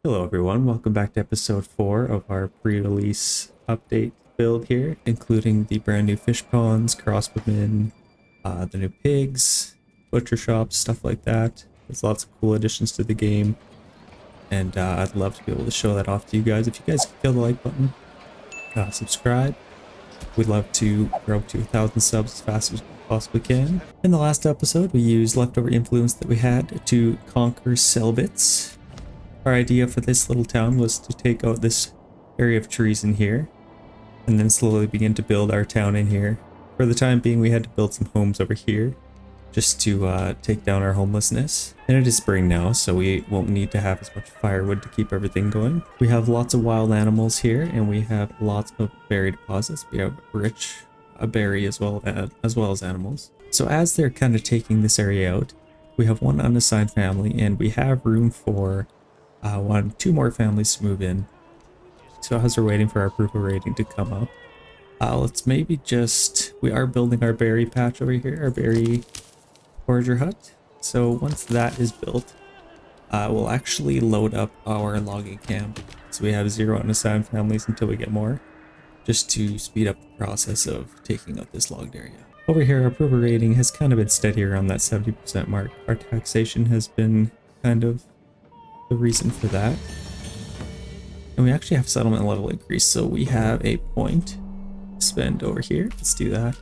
Hello everyone, welcome back to episode 4 of our pre-release update build here, including the brand new fish ponds, crossbowmen, the new pigs, butcher shops, stuff like that. There's lots of cool additions to the game, and I'd love to be able to show that off to you guys. If you guys could kill the like button, subscribe. We'd love to grow to 1,000 subs as fast as we possibly can. In the last episode, we used leftover influence that we had to conquer Selbitz. Our idea for this little town was to take out this area of trees in here and then slowly begin to build our town in here. For the time being, we had to build some homes over here just to take down our homelessness. And it is spring now, so we won't need to have as much firewood to keep everything going. We have lots of wild animals here, and we have lots of berry deposits. We have rich berry as well as animals. So as they're kind of taking this area out, we have one unassigned family, and we have room for two more families to move in. So as we're waiting for our approval rating to come up, let's maybe we are building our berry patch over here, our berry forager hut. So once that is built, we'll actually load up our logging camp. So we have 0 unassigned families until we get more, just to speed up the process of taking out this logged area. Over here, our approval rating has kind of been steady around that 70% mark. Our taxation has been kind of the reason for that, and we actually have settlement level increase, so we have a point to spend over here. Let's do that.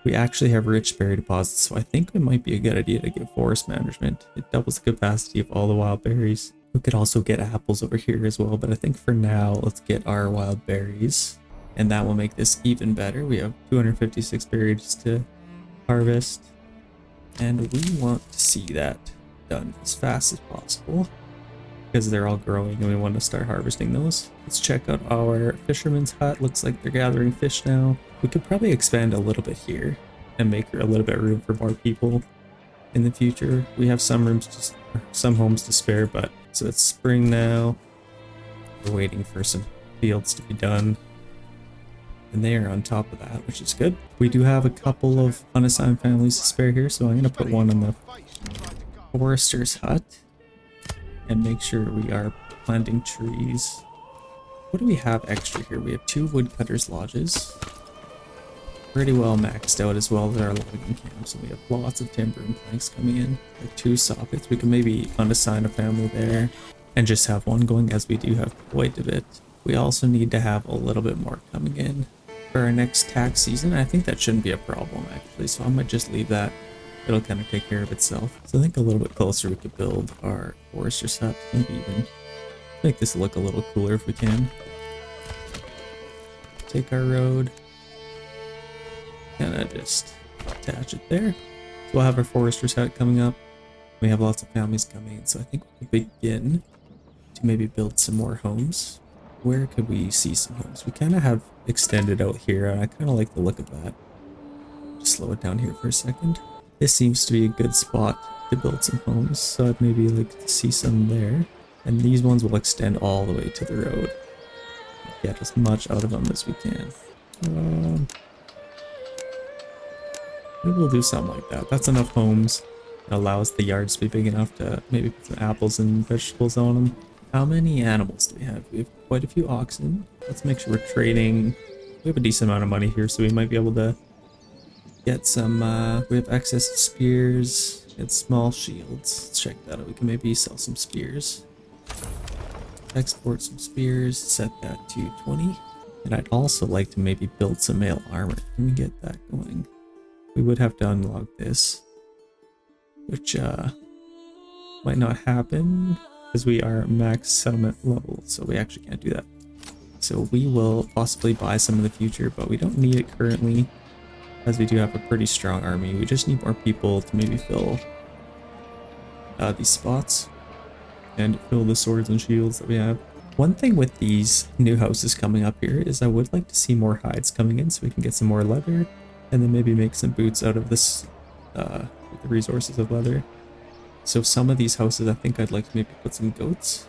We actually have rich berry deposits, so I think it might be a good idea to get forest management. It doubles the capacity of all the wild berries. We could also get apples over here as well, but I think for now let's get our wild berries, and that will make this even better. We have 256 berries to harvest, and we want to see that done as fast as possible, because they're all growing and we want to start harvesting those. Let's check out our fisherman's hut. Looks like they're gathering fish now. We could probably expand a little bit here and make a little bit of room for more people in the future. We have some homes to spare, but so it's spring now. We're waiting for some fields to be done, and they are on top of that, which is good. We do have a couple of unassigned families to spare here, so I'm going to put one in the forester's hut and make sure we are planting trees. What do we have extra here? We have 2 woodcutters lodges. Pretty well maxed out, as well as our logging camp, so we have lots of timber and planks coming in. Like 2 sockets. We can maybe unassign a family there and just have one going, as we do have quite a bit. We also need to have a little bit more coming in for our next tax season. I think that shouldn't be a problem actually, so I might just leave that. It'll kind of take care of itself. So I think a little bit closer we could build our forester's hut, maybe even make this look a little cooler if we can. Take our road, kind of just attach it there. So we'll have our forester's hut coming up. We have lots of families coming in, so I think we could begin to maybe build some more homes. Where could we see some homes? We kind of have extended out here, and I kind of like the look of that. Just slow it down here for a second. This seems to be a good spot to build some homes, so I'd maybe like to see some there. And these ones will extend all the way to the road. Get as much out of them as we can. Maybe we'll do something like that. That's enough homes. It allows the yards to be big enough to maybe put some apples and vegetables on them. How many animals do we have? We have quite a few oxen. Let's make sure we're trading. We have a decent amount of money here, so we might be able to get some, we have excess spears and small shields. Let's check that out. We can maybe sell some spears. Export some spears, set that to 20. And I'd also like to maybe build some mail armor. Can we get that going? We would have to unlock this, which might not happen because we are max settlement level, so we actually can't do that. So we will possibly buy some in the future, but we don't need it currently, as we do have a pretty strong army. We just need more people to maybe fill these spots and fill the swords and shields that we have. One thing with these new houses coming up here is I would like to see more hides coming in so we can get some more leather, and then maybe make some boots out of this, the resources of leather. So some of these houses, I think I'd like to maybe put some goats,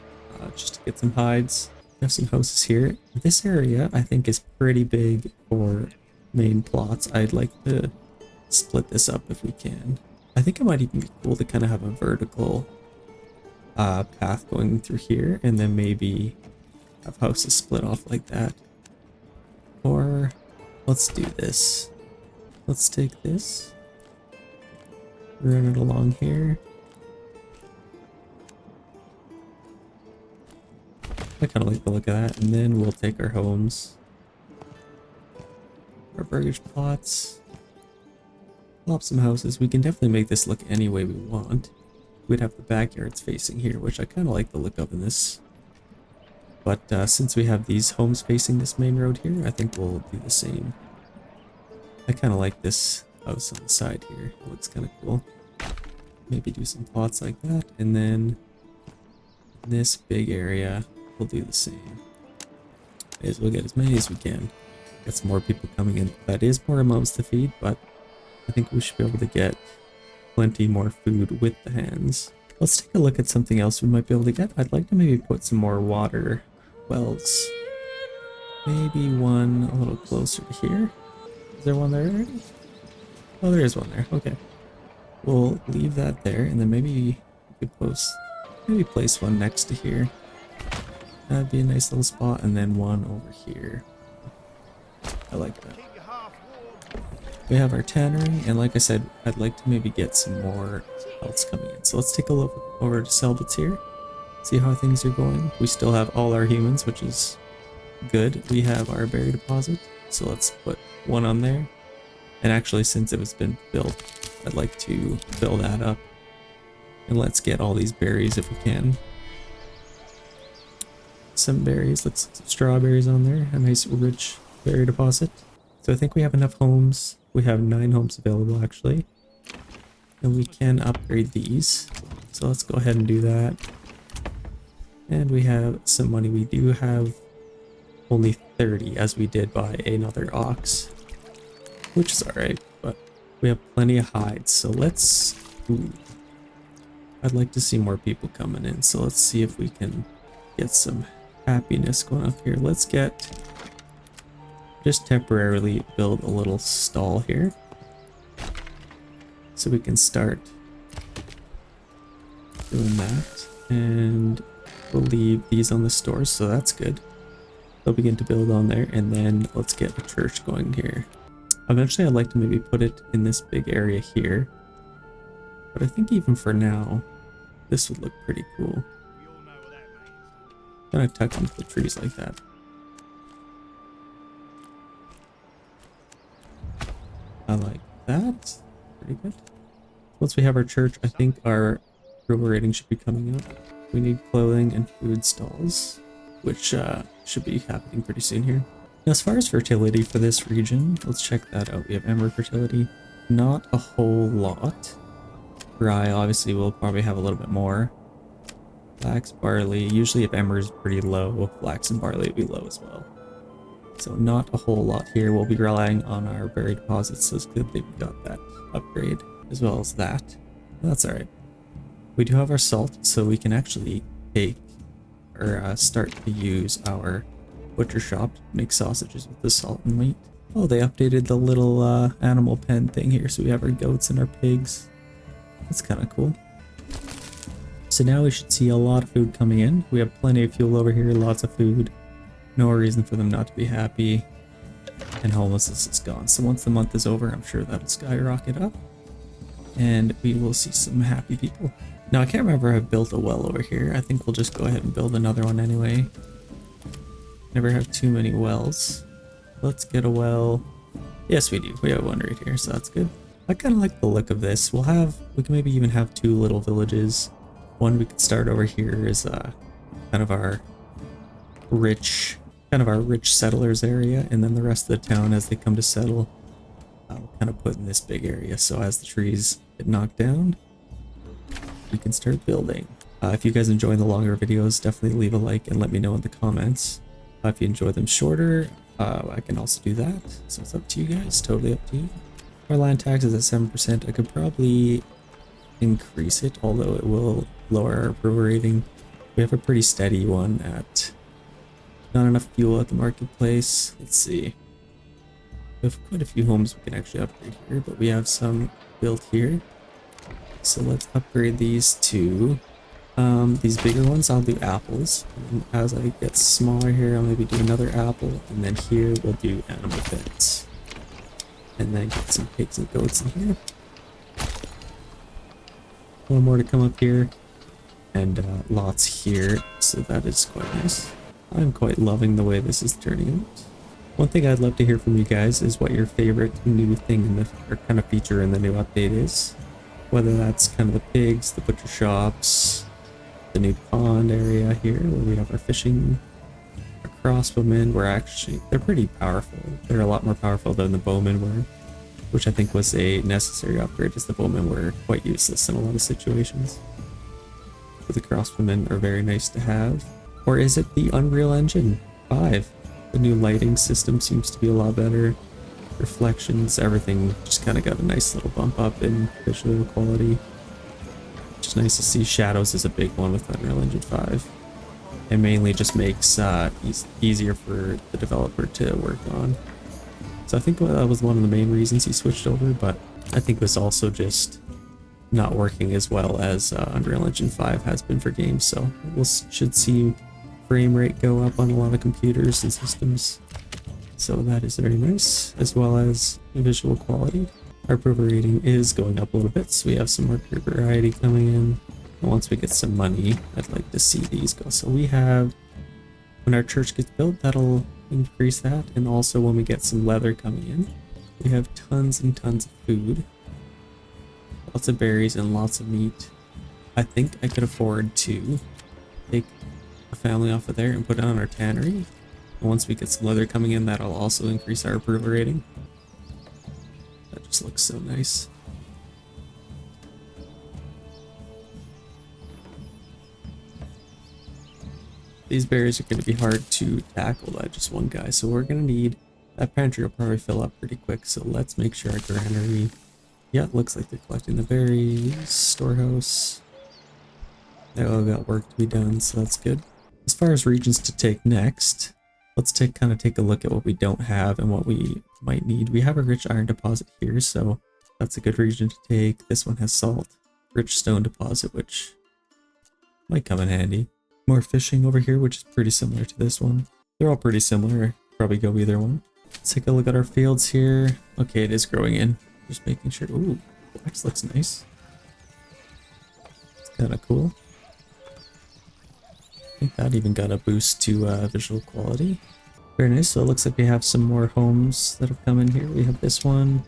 just to get some hides. We have some houses here. This area I think is pretty big for main plots. I'd like to split this up if we can. I think it might even be cool to kind of have a vertical path going through here, and then maybe have houses split off like that. Or let's do this. Let's take this, run it along here. I kind of like the look of that, and then we'll take our homes, our burgage plots, plop some houses. We can definitely make this look any way we want. We'd have the backyards facing here, which I kind of like the look of in this. But since we have these homes facing this main road here, I think we'll do the same. I kind of like this house on the side here. It looks kind of cool. Maybe do some plots like that, and then in this big area, we'll do the same. As we'll get as many as we can. Get some more people coming in. That is more mobs to feed, but I think we should be able to get plenty more food with the hands. Let's take a look at something else we might be able to get. I'd like to maybe put some more water wells. Maybe one a little closer to here. Is there one there already? Oh, there is one there. Okay. We'll leave that there, and then maybe we could place one next to here. That'd be a nice little spot, and then one over here. I like that. We have our tannery, and like I said, I'd like to maybe get some more else coming in. So let's take a look over to Selbitz here, see how things are going. We still have all our humans, which is good. We have our berry deposit, so let's put one on there. And actually, since it was been built, I'd like to fill that up. And let's get all these berries if we can. Some berries, let's get some strawberries on there, a nice rich berry deposit. So I think we have enough homes. We have 9 homes available actually. And we can upgrade these. So let's go ahead and do that. And we have some money. We do have only 30 as we did buy another ox, which is alright, but we have plenty of hides. So let's, I'd like to see more people coming in. So let's see if we can get some happiness going up here. Let's just temporarily build a little stall here so we can start doing that, and we'll leave these on the stores, so that's good. They'll begin to build on there, and then let's get a church going here. Eventually I'd like to maybe put it in this big area here, but I think even for now this would look pretty cool. Kind of tucked into the trees like that. I like that. Pretty good. Once we have our church, I think our approval rating should be coming up. We need clothing and food stalls, which should be happening pretty soon here. Now, as far as fertility for this region, let's check that out. We have ember fertility. Not a whole lot. Rye, obviously, we'll probably have a little bit more. Flax, barley. Usually if ember is pretty low, flax and barley will be low as well. So not a whole lot here. We'll be relying on our berry deposits, so it's good that we got that upgrade as well as that. That's alright. We do have our salt, so we can actually take or start to use our butcher shop to make sausages with the salt and meat. Oh, they updated the little animal pen thing here, so we have our goats and our pigs. That's kind of cool. So now we should see a lot of food coming in. We have plenty of fuel over here, lots of food. No reason for them not to be happy. And homelessness is gone. So once the month is over, I'm sure that'll skyrocket up. And we will see some happy people. Now I can't remember if I've built a well over here. I think we'll just go ahead and build another one anyway. Never have too many wells. Let's get a well. Yes, we do. We have one right here, so that's good. I kind of like the look of this. We can maybe even have 2 little villages. One we could start over here is kind of our rich settlers area, and then the rest of the town as they come to settle, we'll kind of put in this big area. So as the trees get knocked down, we can start building. If you guys enjoy the longer videos, definitely leave a like and let me know in the comments. If you enjoy them shorter, I can also do that. So it's up to you guys, totally up to you. Our land tax is at 7%. I could probably increase it, although it will lower our approval rating. We have a pretty steady one at not enough fuel at the marketplace. Let's see. We have quite a few homes we can actually upgrade here, but we have some built here. So let's upgrade these to These bigger ones, I'll do apples. And as I get smaller here, I'll maybe do another apple. And then here, we'll do animal pets. And then get some pigs and goats in here. One more to come up here. And lots here. So that is quite nice. I'm quite loving the way this is turning out. One thing I'd love to hear from you guys is what your favorite new thing in the, or kind of feature in the new update is. Whether that's kind of the pigs, the butcher shops, the new pond area here where we have our fishing, our crossbowmen they're pretty powerful. They're a lot more powerful than the bowmen were, which I think was a necessary upgrade, as the bowmen were quite useless in a lot of situations. But the crossbowmen are very nice to have. Or is it the Unreal Engine 5? The new lighting system seems to be a lot better. Reflections, everything just kind of got a nice little bump up in visual quality. Which is nice to see. Shadows is a big one with Unreal Engine 5. It mainly just makes easier for the developer to work on. So I think that was one of the main reasons he switched over, but I think it was also just not working as well as Unreal Engine 5 has been for games, so should see frame rate go up on a lot of computers and systems. So that is very nice, as well as visual quality. Our approval rating is going up a little bit, so we have some more variety coming in. And once we get some money, I'd like to see these go. So we have, when our church gets built, that'll increase that. And also when we get some leather coming in, we have tons and tons of food. Lots of berries and lots of meat. I think I could afford to take a family off of there and put it on our tannery. And once we get some leather coming in, that'll also increase our approval rating. That just looks so nice. These berries are going to be hard to tackle by just one guy, so we're going to need, that pantry will probably fill up pretty quick, so let's make sure our granary, yeah, it looks like they're collecting the berries. Storehouse, they all got work to be done, so that's good. As far as regions to take next, let's take a look at what we don't have and what we might need. We have a rich iron deposit here, so that's a good region to take. This one has salt, rich stone deposit, which might come in handy. More fishing over here, which is pretty similar to this one. They're all pretty similar. Probably go either one. Let's take a look at our fields here. Okay, it is growing in. Just making sure. Ooh, flax looks nice. It's kind of cool. I think that even got a boost to visual quality. Very nice. So it looks like we have some more homes that have come in here. We have this one.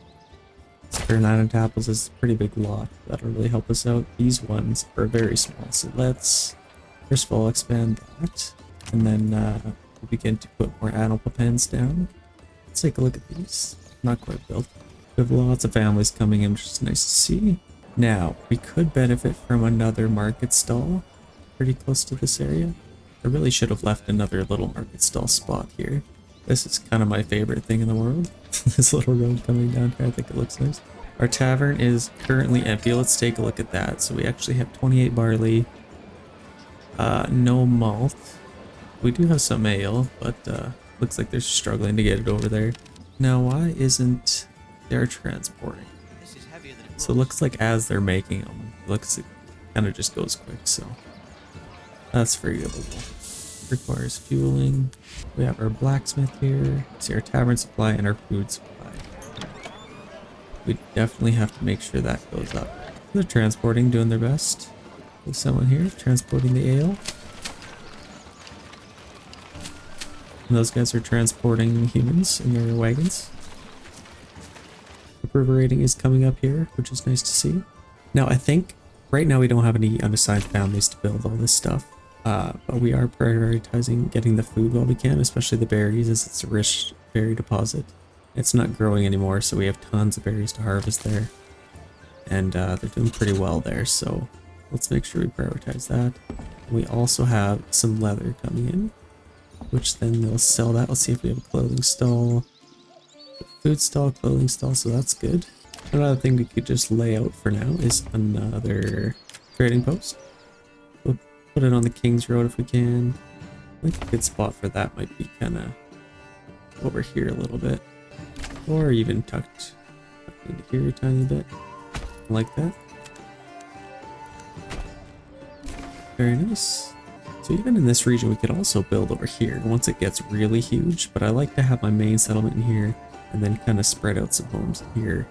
Spearland apples is a pretty big lot. That'll really help us out. These ones are very small. So let's first of all expand that. And then we'll begin to put more animal pens down. Let's take a look at these. Not quite built. We have lots of families coming in, which is nice to see. Now, we could benefit from another market stall pretty close to this area. I really should have left another little market stall spot here. This is kind of my favorite thing in the world. This little road coming down here, I think it looks nice. Our tavern is currently empty. Let's take a look at that. So we actually have 28 barley, no malt. We do have some ale, but looks like they're struggling to get it over there. Now, why isn't they're transporting? So it looks like as they're making them, it kind of just goes quick, so that's forgivable. Requires fueling. We have our blacksmith here. See our tavern supply and our food supply. We definitely have to make sure that goes up. They're transporting, doing their best. There's someone here transporting the ale. And those guys are transporting humans in their wagons. Approval rating is coming up here, which is nice to see. Now, I think right now we don't have any unassigned families to build all this stuff. But we are prioritizing getting the food while we can, especially the berries, as it's a rich berry deposit. It's not growing anymore, so we have tons of berries to harvest there. And they're doing pretty well there, so let's make sure we prioritize that. We also have some leather coming in, which then they'll sell that. Let's see if we have a clothing stall. Food stall, clothing stall, so that's good. Another thing we could just lay out for now is another trading post. We'll put it on the King's Road if we can. I think a good spot for that might be kind of over here a little bit. Or even tucked into here a tiny bit. Like that. Very nice. So even in this region, we could also build over here once it gets really huge, but I like to have my main settlement in here and then kind of spread out some homes here.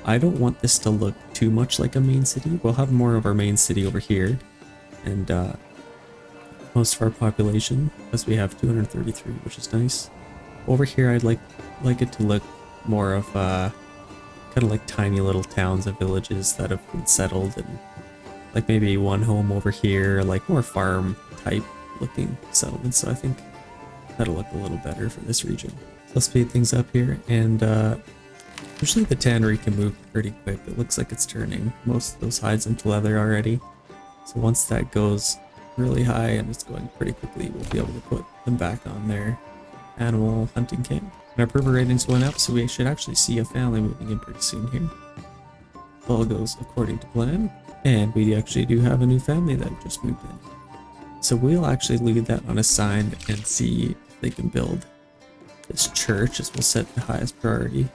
I don't want this to look too much like a main city. We'll have more of our main city over here and most of our population, because we have 233, which is nice. Over here, I'd like it to look more of kind of like tiny little towns and villages that have been settled, and like maybe one home over here, like more farm type looking settlements. So I think that'll look a little better for this region. So let's speed things up here, and usually the tannery can move pretty quick. It looks like it's turning most of those hides into leather already. So once that goes really high and it's going pretty quickly, we'll be able to put them back on their animal hunting camp. And our approval rating's going up, so we should actually see a family moving in pretty soon here. All goes according to plan, and we actually do have a new family that just moved in. So we'll actually leave that on a sign and see if they can build this church, as we'll set the highest priority.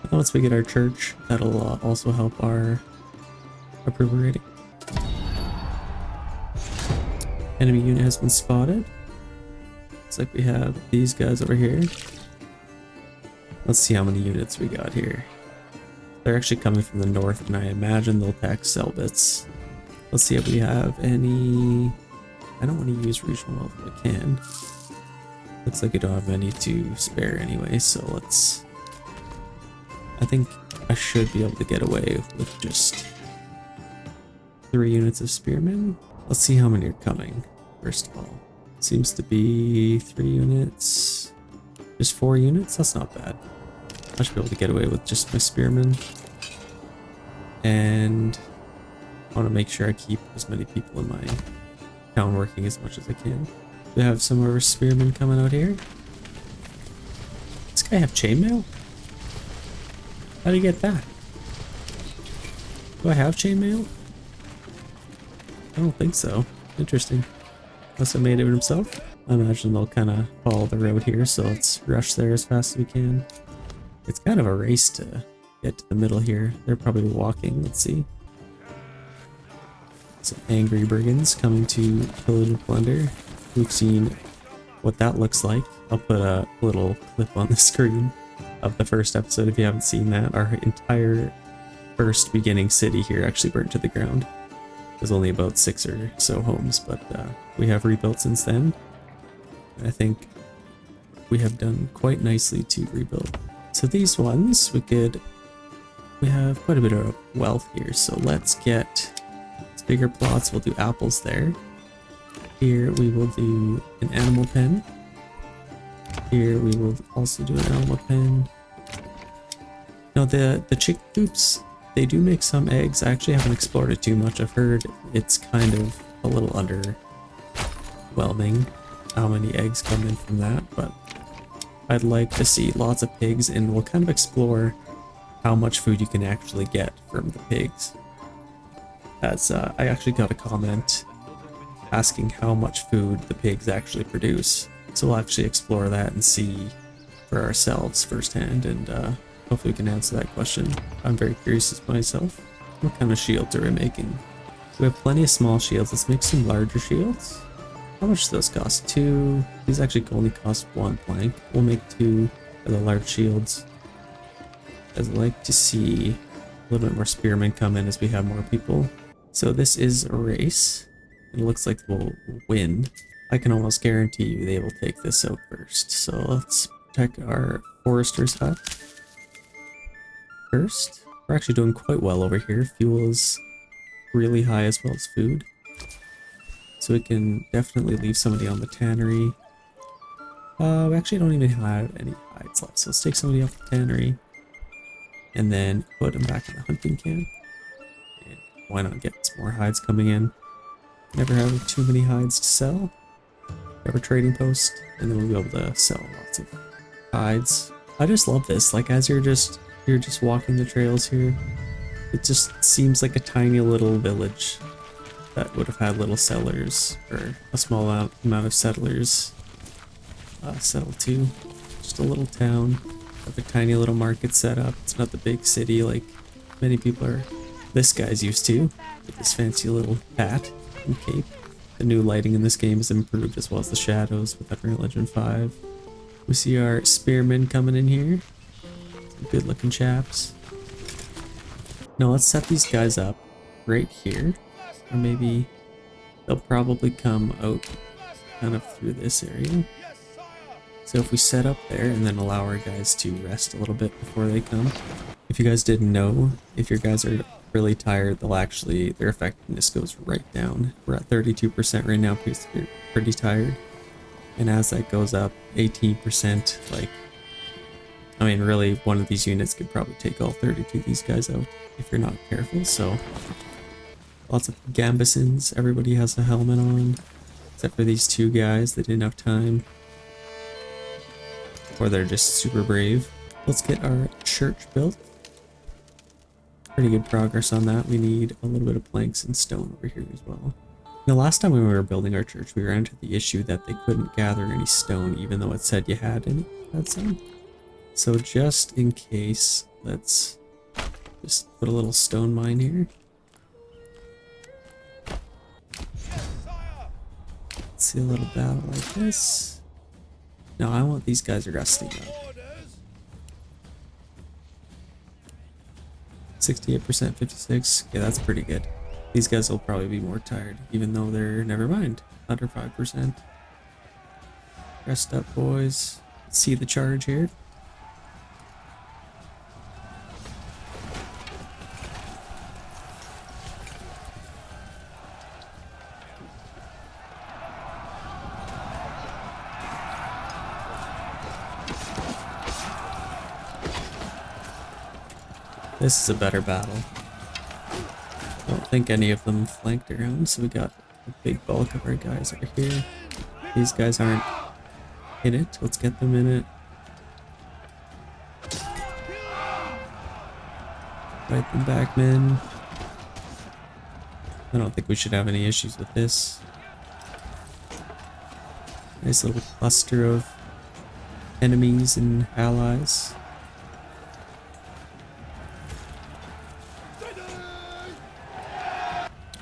And once we get our church, that'll also help our approval rating. Enemy unit has been spotted. Looks like we have these guys over here. Let's see how many units we got here. They're actually coming from the north, and I imagine they'll attack Selbits. Let's see if we have any... I don't want to use regional wealth if I can. Looks like we don't have any to spare anyway, so let's... I think I should be able to get away with just 3 units of spearmen. Let's see how many are coming, first of all. Seems to be 3 units. Just 4 units? That's not bad. I should be able to get away with just my spearmen. And I want to make sure I keep as many people in my town working as much as I can. We have some of our spearmen coming out here. Does this guy have chainmail? How do you get that? Do I have chainmail? I don't think so. Interesting. Must have made it himself. I imagine they'll kind of follow the road here, so let's rush there as fast as we can. It's kind of a race to get to the middle here. They're probably walking. Let's see. Some angry brigands coming to pillage and plunder. We've seen what that looks like. I'll put a little clip on the screen of the first episode if you haven't seen that. Our entire first beginning city here actually burnt to the ground. There's only about 6 or so homes, but we have rebuilt since then. And I think we have done quite nicely to rebuild. So these ones, we have quite a bit of wealth here, so let's get bigger plots. We'll do apples there. Here we will do an animal pen. Here we will also do an animal pen. Now the chick coops, they do make some eggs. I actually haven't explored it too much. I've heard it's kind of a little underwhelming how many eggs come in from that, but I'd like to see lots of pigs, and we'll kind of explore how much food you can actually get from the pigs. As I actually got a comment asking how much food the pigs actually produce, so we'll actually explore that and see for ourselves firsthand, and hopefully we can answer that question. I'm very curious as myself. What kind of shields are we making? We have plenty of small shields. Let's make some larger shields. How much do those cost? 2. These actually only cost 1 plank. We'll make 2 of the large shields. I'd like to see a little bit more spearmen come in as we have more people. So this is a race. It looks like we'll win. I can almost guarantee you they will take this out first. So let's check our forester's hut first. We're actually doing quite well over here. Fuel is really high as well as food. So we can definitely leave somebody on the tannery. We actually don't even have any hides left, so let's take somebody off the tannery and then put them back in the hunting camp. And why not get some more hides coming in? Never have too many hides to sell. Have a trading post, and then we'll be able to sell lots of hides. I just love this. Like, as you're just walking the trails here, it just seems like a tiny little village that would have had little settlers, or a small amount of settlers settled to. Just a little town with a tiny little market set up. It's not the big city like many people are. This guy's used to, with this fancy little hat and cape. The new lighting in this game is improved, as well as the shadows with Unreal Engine 5. We see our spearmen coming in here. Some good looking chaps. Now let's set these guys up right here. Or maybe they'll probably come out kind of through this area. So if we set up there and then allow our guys to rest a little bit before they come. If you guys didn't know, if your guys are really tired, they'll actually, their effectiveness goes right down. We're at 32% right now because they're pretty tired. And as that goes up, 18%, like, I mean, really, one of these units could probably take all 32 of these guys out if you're not careful. So lots of gambesons, everybody has a helmet on, except for these two guys that didn't have time. Or they're just super brave. Let's get our church built. Pretty good progress on that. We need a little bit of planks and stone over here as well. The last time when we were building our church, we ran into the issue that they couldn't gather any stone, even though it said you had some. So just in case, let's just put a little stone mine here. Let's see a little battle like this. No, I want these guys resting up. 68%, 56. Yeah, that's pretty good. These guys will probably be more tired, even though they're, never mind, under 5%. Rest up, boys. Let's see the charge here. This is a better battle. I don't think any of them flanked around, so we got a big bulk of our guys over here. These guys aren't in it. Let's get them in it. Fight them back, men. I don't think we should have any issues with this. Nice little cluster of enemies and allies.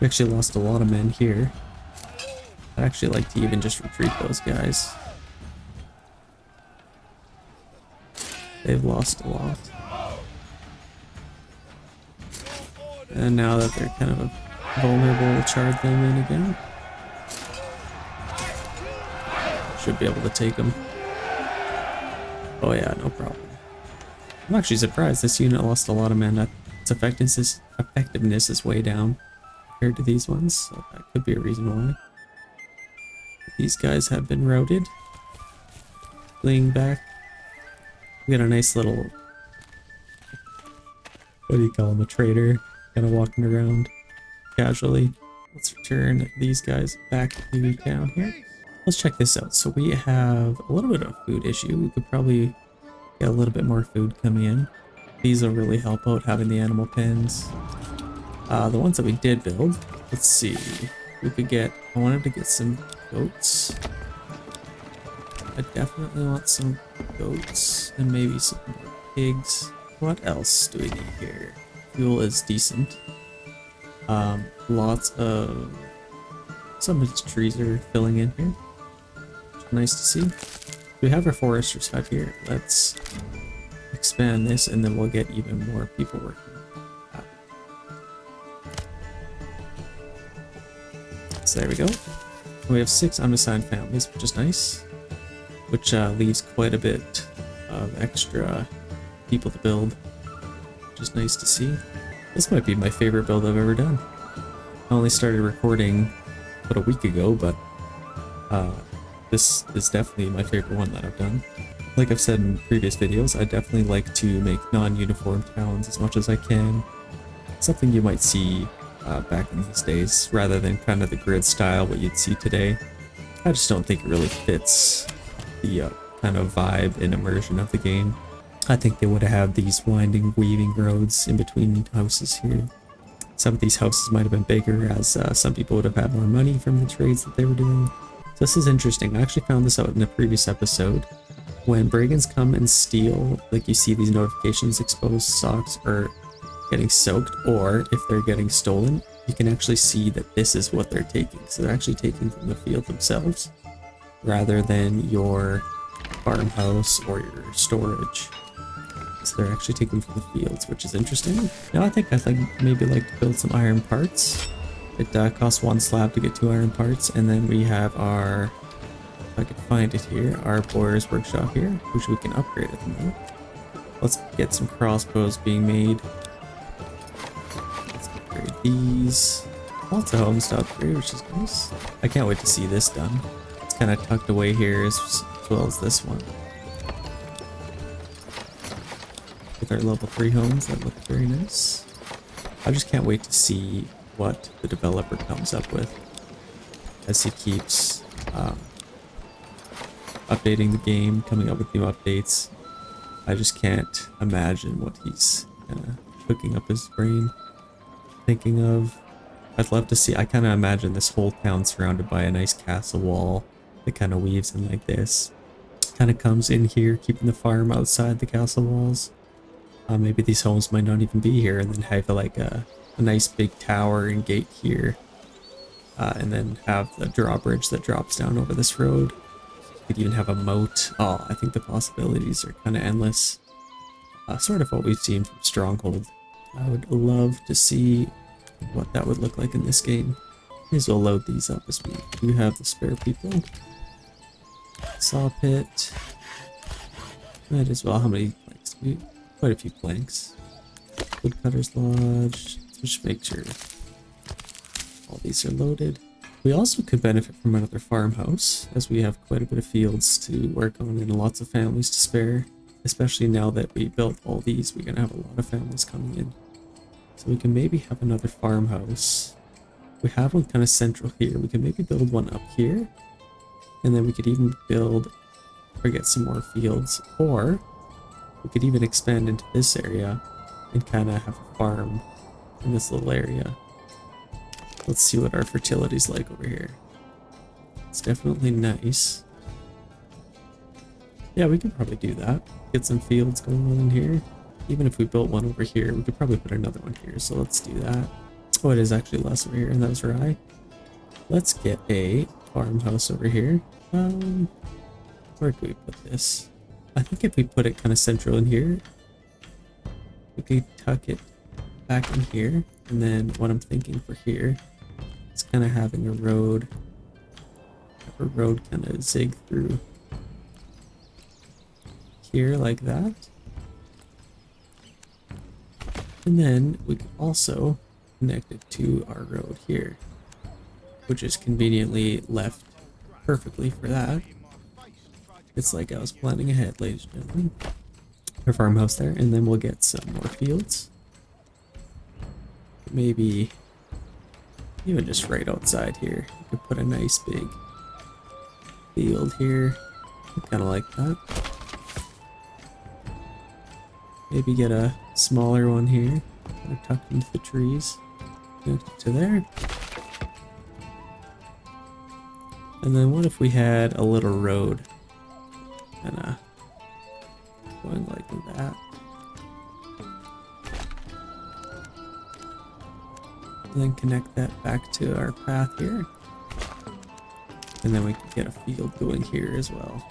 We actually lost a lot of men here. I'd actually like to even just retreat those guys. They've lost a lot. And now that they're kind of vulnerable, we'll charge them in again. Should be able to take them. Oh yeah, no problem. I'm actually surprised this unit lost a lot of men. Its effectiveness is way down compared to these ones, so that could be a reason why. These guys have been routed. Fleeing back. We got a nice little, what do you call him, a trader, kind of walking around casually. Let's return these guys back to town here. Let's check this out. So we have a little bit of a food issue. We could probably get a little bit more food coming in. These will really help out, having the animal pens. The ones that we did build, let's see, we could get, I wanted to get some goats. I definitely want some goats and maybe some more pigs. What else do we need here? Fuel is decent. Lots of, some of the trees are filling in here. Nice to see. We have our foresters out here. Let's expand this and then we'll get even more people working. So there we go. We have 6 unassigned families, which is nice. Which leaves quite a bit of extra people to build, which is nice to see. This might be my favorite build I've ever done. I only started recording about a week ago, but this is definitely my favorite one that I've done. Like I've said in previous videos, I definitely like to make non-uniform towns as much as I can. Something you might see back in these days, rather than kind of the grid style what you'd see today. I just don't think it really fits the kind of vibe and immersion of the game. I think they would have these winding, weaving roads in between houses here. Some of these houses might have been bigger, as some people would have had more money from the trades that they were doing. So this is interesting. I actually found this out in a previous episode. When brigands come and steal, like you see these notifications, exposed socks are getting soaked, or if they're getting stolen, you can actually see that this is what they're taking. So they're actually taking from the field themselves rather than your farmhouse or your storage. So they're actually taking from the fields, which is interesting. Now I think I'd maybe like to build some iron parts. It costs 1 slab to get 2 iron parts, and then we have our, if I could find it here, our boyer's workshop here, which we can upgrade at the moment. Let's get some crossbows being made. Let's upgrade these. Lots of homes to upgrade, which is nice. I can't wait to see this done. It's kind of tucked away here as well as this one. With our level 3 homes that look very nice. I just can't wait to see what the developer comes up with as he keeps updating the game, coming up with new updates. I just can't imagine what he's cooking up his brain, thinking of. I'd love to see, I kind of imagine this whole town surrounded by a nice castle wall that kind of weaves in like this. Kind of comes in here, keeping the farm outside the castle walls. Maybe these homes might not even be here, and then have like a nice big tower and gate here. And then have the drawbridge that drops down over this road. Could even have a moat. Oh, I think the possibilities are kind of endless. Sort of what we've seen from Stronghold. I would love to see what that would look like in this game. May as well load these up as we do have the spare people. Saw pit. Might as well. How many planks? Quite a few planks. Woodcutter's lodge. Let's just make sure all these are loaded. We also could benefit from another farmhouse, as we have quite a bit of fields to work on and lots of families to spare. Especially now that we built all these, we're gonna have a lot of families coming in. So we can maybe have another farmhouse. We have one kind of central here. We can maybe build one up here. And then we could even build or get some more fields. Or we could even expand into this area and kind of have a farm in this little area. Let's see what our fertility's like over here. It's definitely nice. Yeah, we could probably do that. Get some fields going on in here. Even if we built one over here, we could probably put another one here. So let's do that. Oh, it is actually less over here, and that was rye. Let's get a farmhouse over here. Where do we put this? I think if we put it kind of central in here, we could tuck it back in here. And then what I'm thinking for here is kind of having a road kind of zig through here like that. And then we can also connect it to our road here, which is conveniently left perfectly for that. It's like I was planning ahead, ladies and gentlemen. Our farmhouse there, and then we'll get some more fields. Maybe even just right outside here. We could put a nice big field here. Kind of like that. Maybe get a smaller one here, kind of tucked into the trees, connected to there. And then what if we had a little road, kind of going like that? And then connect that back to our path here. And then we can get a field going here as well.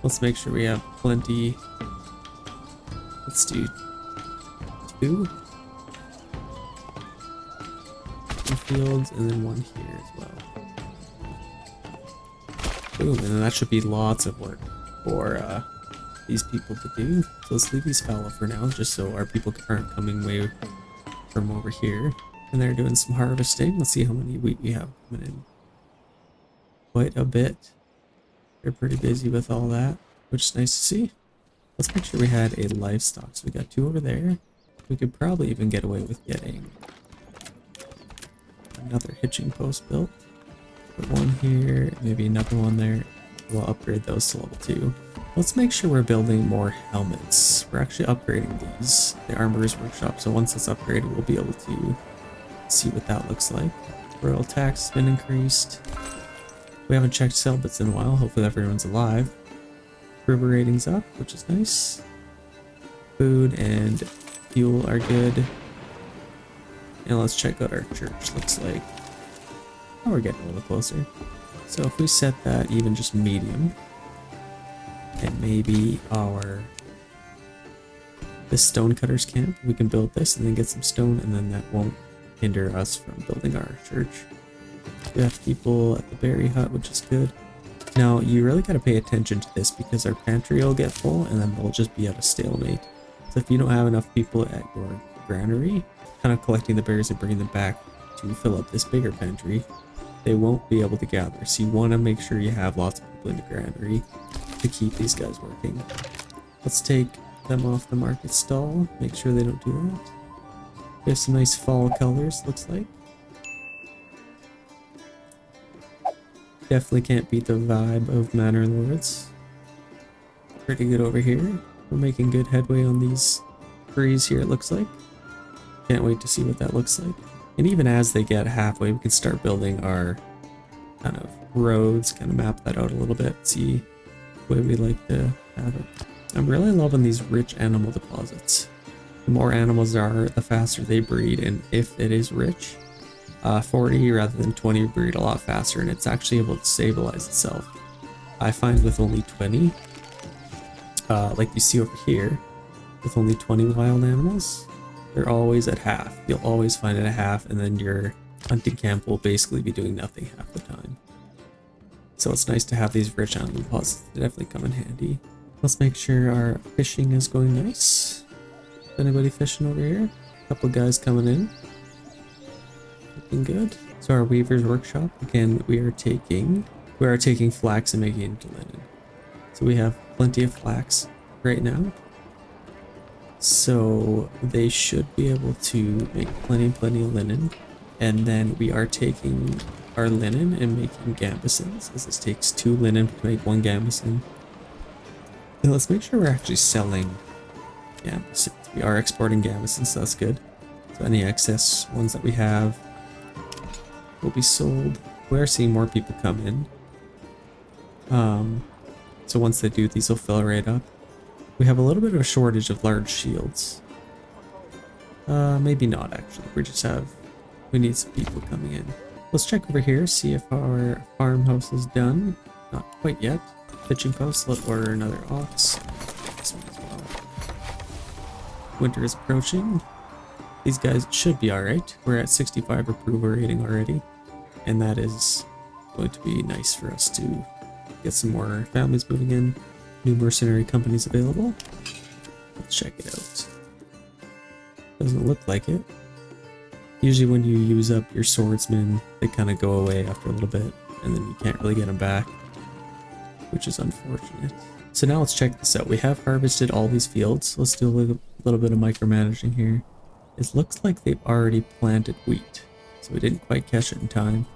Let's make sure we have plenty. Let's do two fields and then one here as well. Boom, and then that should be lots of work for these people to do. So let's leave these fallow for now, just so our people aren't coming way from over here. And they're doing some harvesting. Let's see how many wheat we have coming in. Quite a bit. They're pretty busy with all that, which is nice to see. Let's make sure we had a livestock. So we got two over there. We could probably even get away with getting another hitching post built. Put one here, maybe another one there. We'll upgrade those to level 2. Let's make sure we're building more helmets. We're actually upgrading these, the Armorer's Workshop. So once it's upgraded, we'll be able to see what that looks like. Royal tax has been increased. We haven't checked sell bits in a while. Hopefully everyone's alive. River rating's up, which is nice. Food and fuel are good. And let's check out our church. Looks like, oh, we're getting a little closer. So if we set that even just medium, and maybe this stonecutter's camp, we can build this and then get some stone, and then that won't hinder us from building our church. We have people at the berry hut, which is good. Now, you really got to pay attention to this because our pantry will get full and then we'll just be at a stalemate. So if you don't have enough people at your granary, kind of collecting the berries and bringing them back to fill up this bigger pantry, they won't be able to gather. So you want to make sure you have lots of people in the granary to keep these guys working. Let's take them off the market stall, make sure they don't do that. We have some nice fall colors, looks like. Definitely can't beat the vibe of Manor Lords. Pretty good over here. We're making good headway on these trees here, it looks like. Can't wait to see what that looks like. And even as they get halfway, we can start building our kind of roads, kind of map that out a little bit, see the way we like to have it. I'm really loving these rich animal deposits. The more animals there are, the faster they breed, and if it is rich, 40 rather than 20 breed a lot faster, and it's actually able to stabilize itself. I find with only 20, like you see over here, with only 20 wild animals, they're always at half. You'll always find it at half, and then your hunting camp will basically be doing nothing half the time. So it's nice to have these rich animal deposits. They definitely come in handy. Let's make sure our fishing is going nice. Anybody fishing over here? A couple guys coming in. Looking good. So our weaver's workshop, again, we are taking flax and making it into linen. So we have plenty of flax right now. So they should be able to make plenty of linen. And then we are taking our linen and making gambesons, as this takes 2 linen to make 1 gambeson. And let's make sure we're actually selling gambesons. We are exporting gambesons, so that's good. So any excess ones that we have will be sold. We are seeing more people come in. So once they do, these will fill right up. We have a little bit of a shortage of large shields. Maybe not actually. We need some people coming in. Let's check over here, see if our farmhouse is done. Not quite yet. Pitching post, let's order another ox. This one as well. Winter is approaching. These guys should be alright. We're at 65 approval rating already. And that is going to be nice for us to get some more families moving in. New mercenary companies available. Let's check it out. Doesn't look like it. Usually when you use up your swordsmen, they kind of go away after a little bit, and then you can't really get them back, which is unfortunate. So now let's check this out. We have harvested all these fields. Let's do a little bit of micromanaging here. It looks like they've already planted wheat, so we didn't quite catch it in time.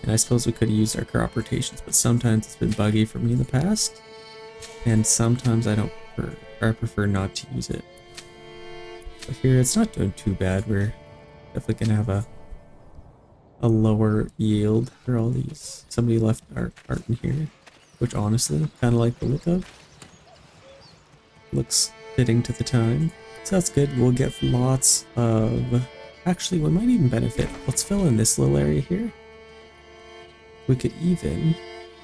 And I suppose we could have used our crop rotations, but sometimes it's been buggy for me in the past, and sometimes I prefer not to use it. But here it's not doing too bad. We're definitely gonna have a lower yield for all these. Somebody left our art in here, which honestly kind of like the look of. Looks fitting to the time. So that's good. We'll get lots of... Actually, we might even benefit. Let's fill in this little area here. We could even...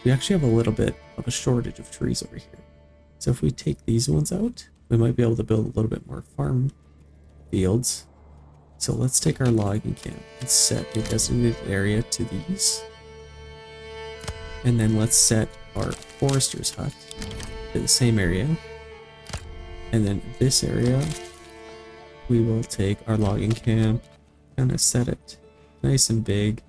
We actually have a little bit of a shortage of trees over here. So if we take these ones out, we might be able to build a little bit more farm fields. So let's take our logging camp and set a designated area to these. And then let's set our forester's hut to the same area. And then this area, we will take our logging camp, kind of set it nice and big,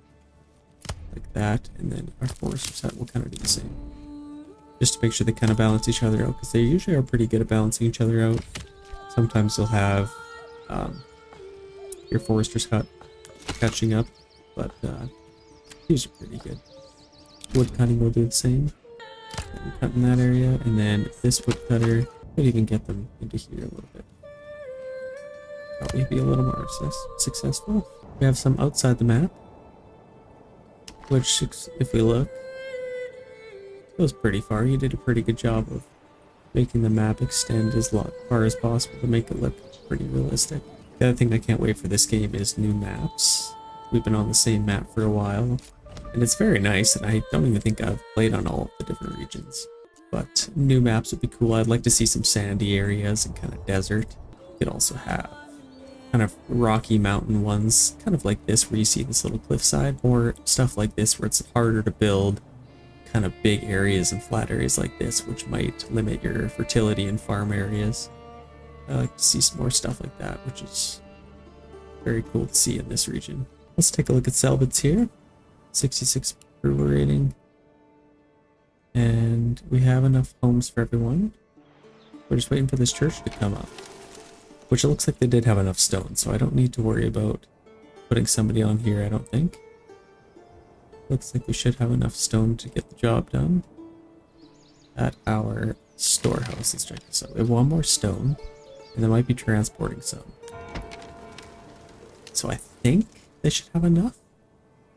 like that. And then our forester's hut will kind of do the same. Just to make sure they kind of balance each other out, because they usually are pretty good at balancing each other out. Sometimes you'll have your forester's hut catching up, but these are pretty good. Wood cutting will do the same. Cut in that area, and then this wood cutter could even get them into here a little bit. Probably be a little more successful. We have some outside the map, which, if we look, goes pretty far. You did a pretty good job of making the map extend as far as possible to make it look pretty realistic. The other thing I can't wait for this game is new maps. We've been on the same map for a while, and it's very nice, and I don't even think I've played on all of the different regions. But new maps would be cool. I'd like to see some sandy areas and kind of desert. You could also have kind of rocky mountain ones, kind of like this where you see this little cliffside, or stuff like this where it's harder to build kind of big areas and flat areas like this, which might limit your fertility in farm areas. I like to see some more stuff like that, which is very cool to see in this region. Let's take a look at Selbitz here. 66 approval rating. And we have enough homes for everyone. We're just waiting for this church to come up. Which it looks like they did have enough stone, so I don't need to worry about putting somebody on here, I don't think. Looks like we should have enough stone to get the job done. At our storehouse, let's check this out. We have one more stone, and they might be transporting some. So I think they should have enough.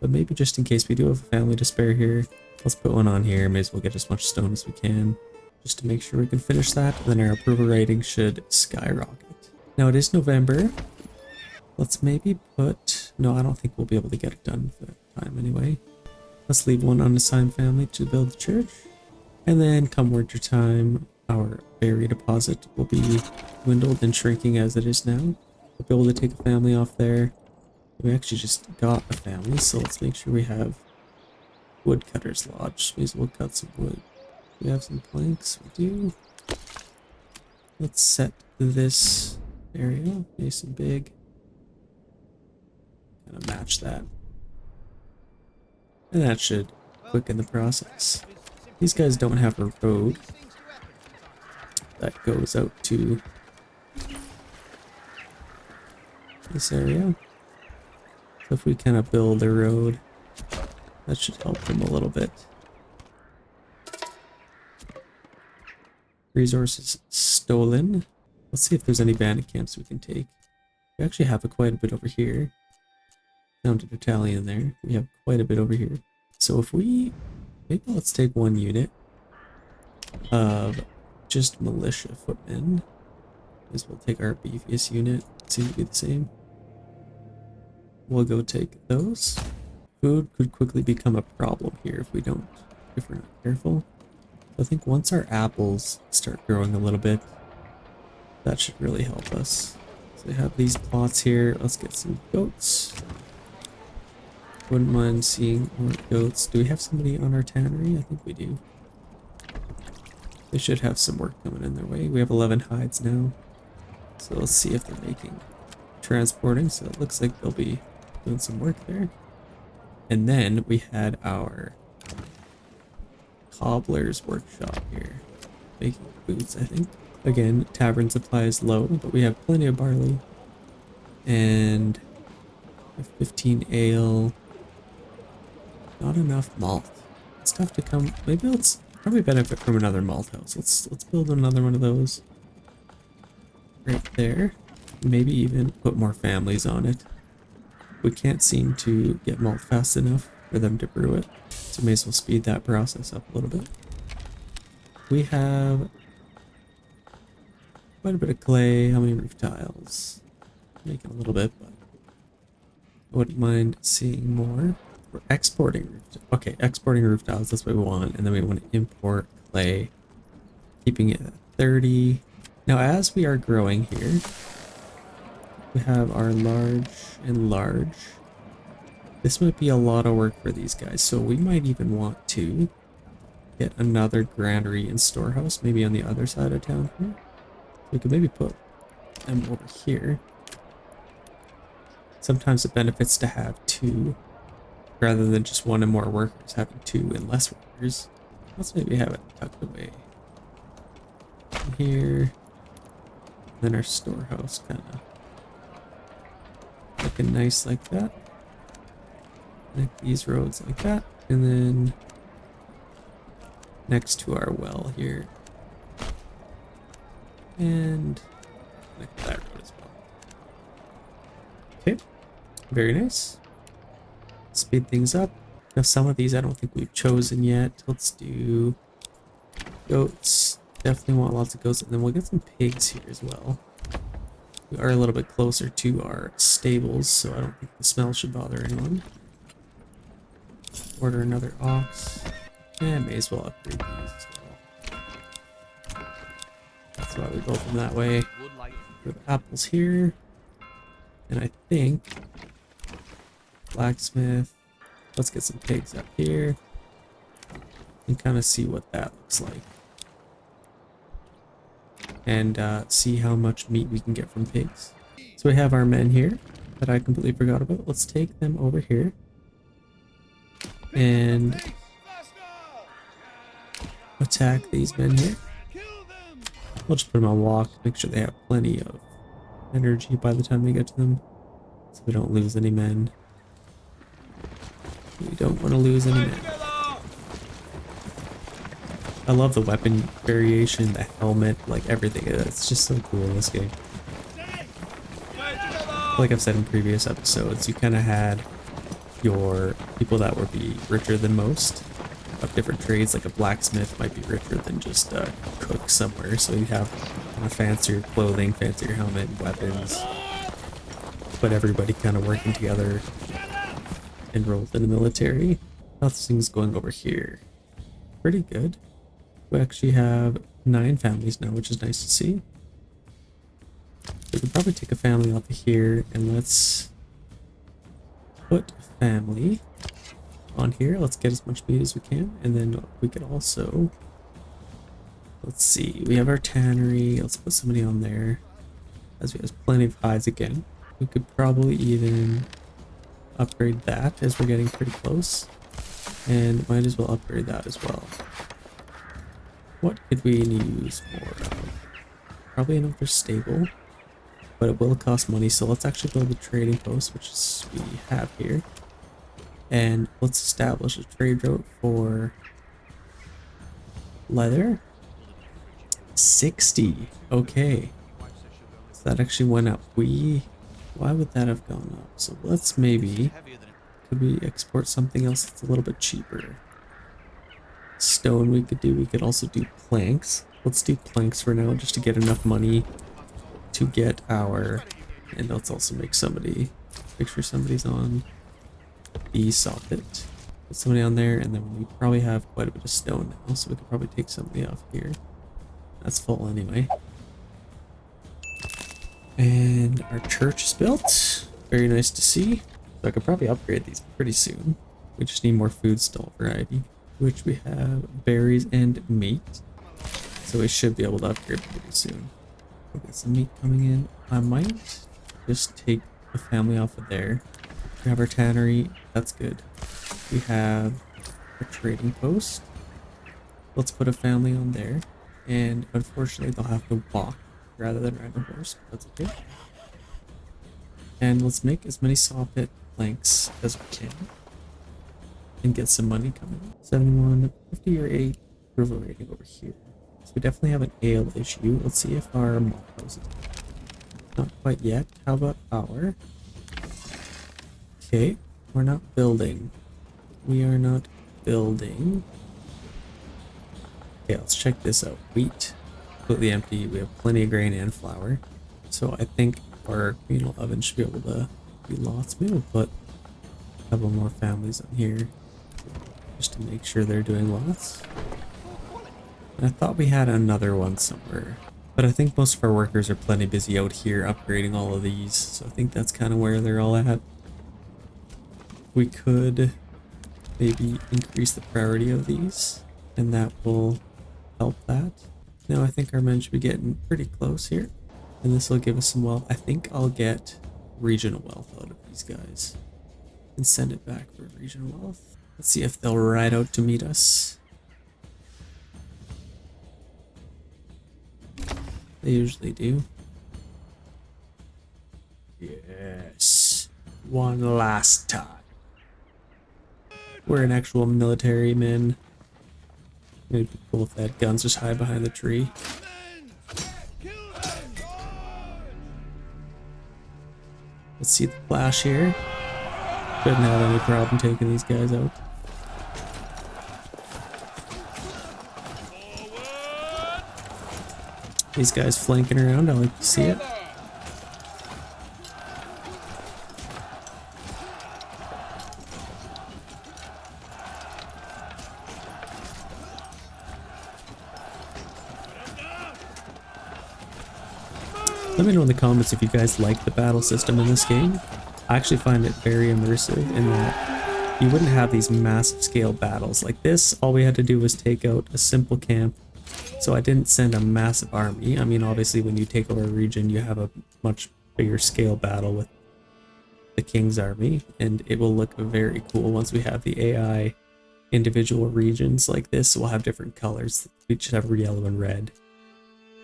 But maybe just in case we do have a family to spare here, let's put one on here. May as well get as much stone as we can, just to make sure we can finish that. And then our approval rating should skyrocket. Now it is November. Let's maybe put... No, I don't think we'll be able to get it done for that time anyway. Let's leave one unassigned family to build the church. And then come winter time, our berry deposit will be dwindled and shrinking as it is now. We'll be able to take a family off there. We actually just got a family, so let's make sure we have woodcutter's lodge. May as well cut some wood. We have some planks, we do. Let's set this area nice and big. Kind of match that. And that should quicken the process. These guys don't have a road that goes out to this area. So if we kind of build a road, that should help them a little bit. Resources stolen. Let's see if there's any bandit camps we can take. We actually have quite a bit over here. Sounded Italian there. We have quite a bit over here. So if we... Maybe let's take one unit of just militia footmen. As we'll take our beefiest unit. Seem to be the same. We'll go take those. Food could quickly become a problem here if we're not careful. I think once our apples start growing a little bit, that should really help us. So we have these plots here. Let's get some goats. Wouldn't mind seeing more goats. Do we have somebody on our tannery? I think we do. They should have some work coming in their way. We have 11 hides now. So let's see if they're making transporting. So it looks like they'll be doing some work there. And then we had our cobbler's workshop here, making boots, I think. Again, tavern supply is low, but we have plenty of barley. And 15 ale. Not enough malt. It's tough to come. Maybe let's probably benefit from another malt house. Let's build another one of those. Right there. Maybe even put more families on it. We can't seem to get malt fast enough for them to brew it. So may as well speed that process up a little bit. We have quite a bit of clay. How many roof tiles? Making a little bit, but I wouldn't mind seeing more. We're exporting roof tiles. Okay, exporting roof tiles, that's what we want. And then we want to import clay, keeping it at 30. Now as we are growing here, we have our large and large. This might be a lot of work for these guys, so we might even want to get another granary and storehouse, maybe on the other side of town here. We could maybe put them over here. Sometimes it benefits to have two, rather than just one and more workers, having two and less workers. Let's maybe have it tucked away here. Then our storehouse kind of looking nice like that. Connect these roads like that, and then next to our well here, and connect that road as well. Okay, very nice. Speed things up. Now some of these I don't think we've chosen yet. Let's do goats. Definitely want lots of goats, and then we'll get some pigs here as well. We are a little bit closer to our stables, so I don't think the smell should bother anyone. Order another ox. And may as well upgrade these as well. That's why we built them that way. Put apples here. And I think blacksmith. Let's get some pigs up here. And kind of see what that looks like. And see how much meat we can get from pigs. So we have our men here that I completely forgot about. Let's take them over here. And attack these men here. We'll just put them on walk, make sure they have plenty of energy by the time we get to them, so we don't lose any men. We don't want to lose any men. I love the weapon variation, the helmet, like everything. It's just so cool in this game. Like I've said in previous episodes, you kind of had your people that would be richer than most of different trades. Like a blacksmith might be richer than just a cook somewhere, so you have kind of fancier clothing, fancier helmet, weapons, but everybody kind of working together, enrolled in the military. How's things going over here? Pretty good. We actually have 9 families now, which is nice to see. We could probably take a family off of here, and let's put a family on here. Let's get as much meat as we can, and then we could also, let's see, we have our tannery. Let's put somebody on there, as we have plenty of hides again. We could probably even upgrade that, as we're getting pretty close, and might as well upgrade that as well. What could we use more of? Probably another stable, but it will cost money, so let's actually build a trading post, which is we have here. And let's establish a trade route for leather. 60. Okay. So that actually went up. Why would that have gone up? So let's maybe, could we export something else that's a little bit cheaper? Stone we could do. We could also do planks. Let's do planks for now, just to get enough money to get our, and let's also make somebody, make sure somebody's on the socket. Put somebody on there, and then we probably have quite a bit of stone now, so we could probably take somebody off here. That's full anyway. And our church is built. Very nice to see. So I could probably upgrade these pretty soon. We just need more food stall variety, which we have berries and meat. So we should be able to upgrade pretty soon. We'll get some meat coming in. I might just take the family off of there. We have our tannery. That's good. We have our trading post. Let's put a family on there. And unfortunately, they'll have to walk rather than ride a horse. But that's okay. And let's make as many saw pit planks as we can. And get some money coming in. 71, 50 or 8 approval rating over here. So we definitely have an ale issue. Let's see if our mob house is not quite yet. How about our? Okay, we're not building. We are not building. Okay, let's check this out. Wheat, completely empty. We have plenty of grain and flour. So I think our communal oven should be able to do lots. Maybe we'll put a couple more families on here, just to make sure they're doing lots. And I thought we had another one somewhere, but I think most of our workers are plenty busy out here upgrading all of these, so I think that's kind of where they're all at. We could maybe increase the priority of these, and that will help that. Now I think our men should be getting pretty close here, and this will give us some wealth. I think I'll get regional wealth out of these guys and send it back for regional wealth. Let's see if they'll ride out to meet us. They usually do. Yes. One last time. We're an actual military men. It'd be cool if they had guns just hide behind the tree. Let's see the flash here. Couldn't have any problem taking these guys out. These guys flanking around, I like to see it. Let me know in the comments if you guys like the battle system in this game. I actually find it very immersive in that you wouldn't have these massive scale battles like this. All we had to do was take out a simple camp. So I didn't send a massive army. I mean, obviously when you take over a region, you have a much bigger scale battle with the King's army, and it will look very cool once we have the AI individual regions like this. We'll have different colors. We just have yellow and red.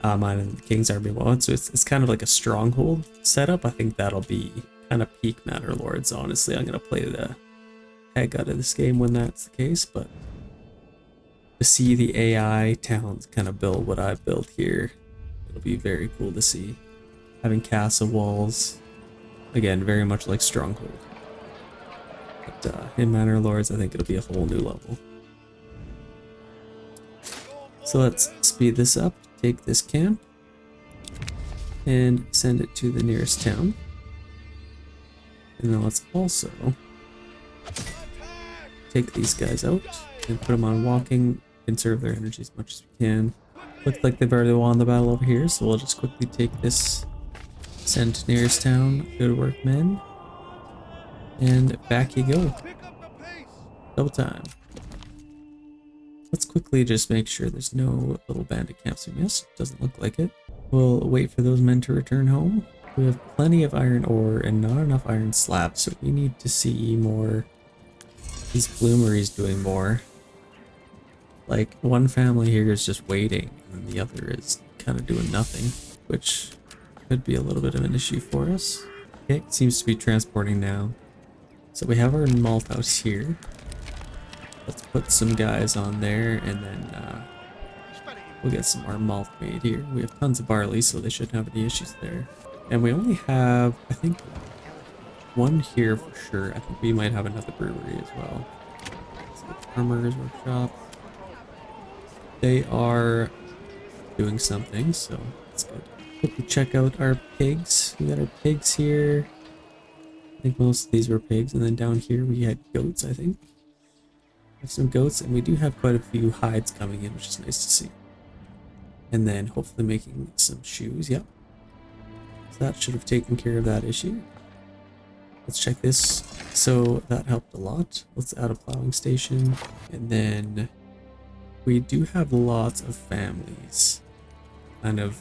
Mine and the King's army won't, so it's kind of like a stronghold setup. I think that'll be kind of peak Manor Lords, honestly. I'm gonna play the heck out of this game when that's the case, but to see the AI towns kind of build what I've built here, it'll be very cool to see. Having castle walls, again, very much like Stronghold. But in Manor Lords, I think it'll be a whole new level. So let's speed this up, take this camp, and send it to the nearest town. And then let's also take these guys out and put them on walking, conserve their energy as much as we can. Looks like they've already won the battle over here, so we'll just quickly take this, send to nearest town. Good work, men. And back you go. Double time. Let's quickly just make sure there's no little bandit camps we missed. Doesn't look like it. We'll wait for those men to return home. We have plenty of iron ore and not enough iron slabs, so we need to see more. These bloomeries doing more. Like, one family here is just waiting, and the other is kind of doing nothing, which could be a little bit of an issue for us. Okay, it seems to be transporting now. So we have our malt house here. Let's put some guys on there, and then we'll get some more malt made here. We have tons of barley, so they shouldn't have any issues there. And we only have, I think, one here for sure. I think we might have another brewery as well. So farmers workshop. They are doing something, so that's good. Quickly check out our pigs. We got our pigs here. I think most of these were pigs, and then down here we had goats, I think. We have some goats, and we do have quite a few hides coming in, which is nice to see. And then hopefully making some shoes, yep. So that should have taken care of that issue. Let's check this. So that helped a lot. Let's add a plowing station, and then we do have lots of families, kind of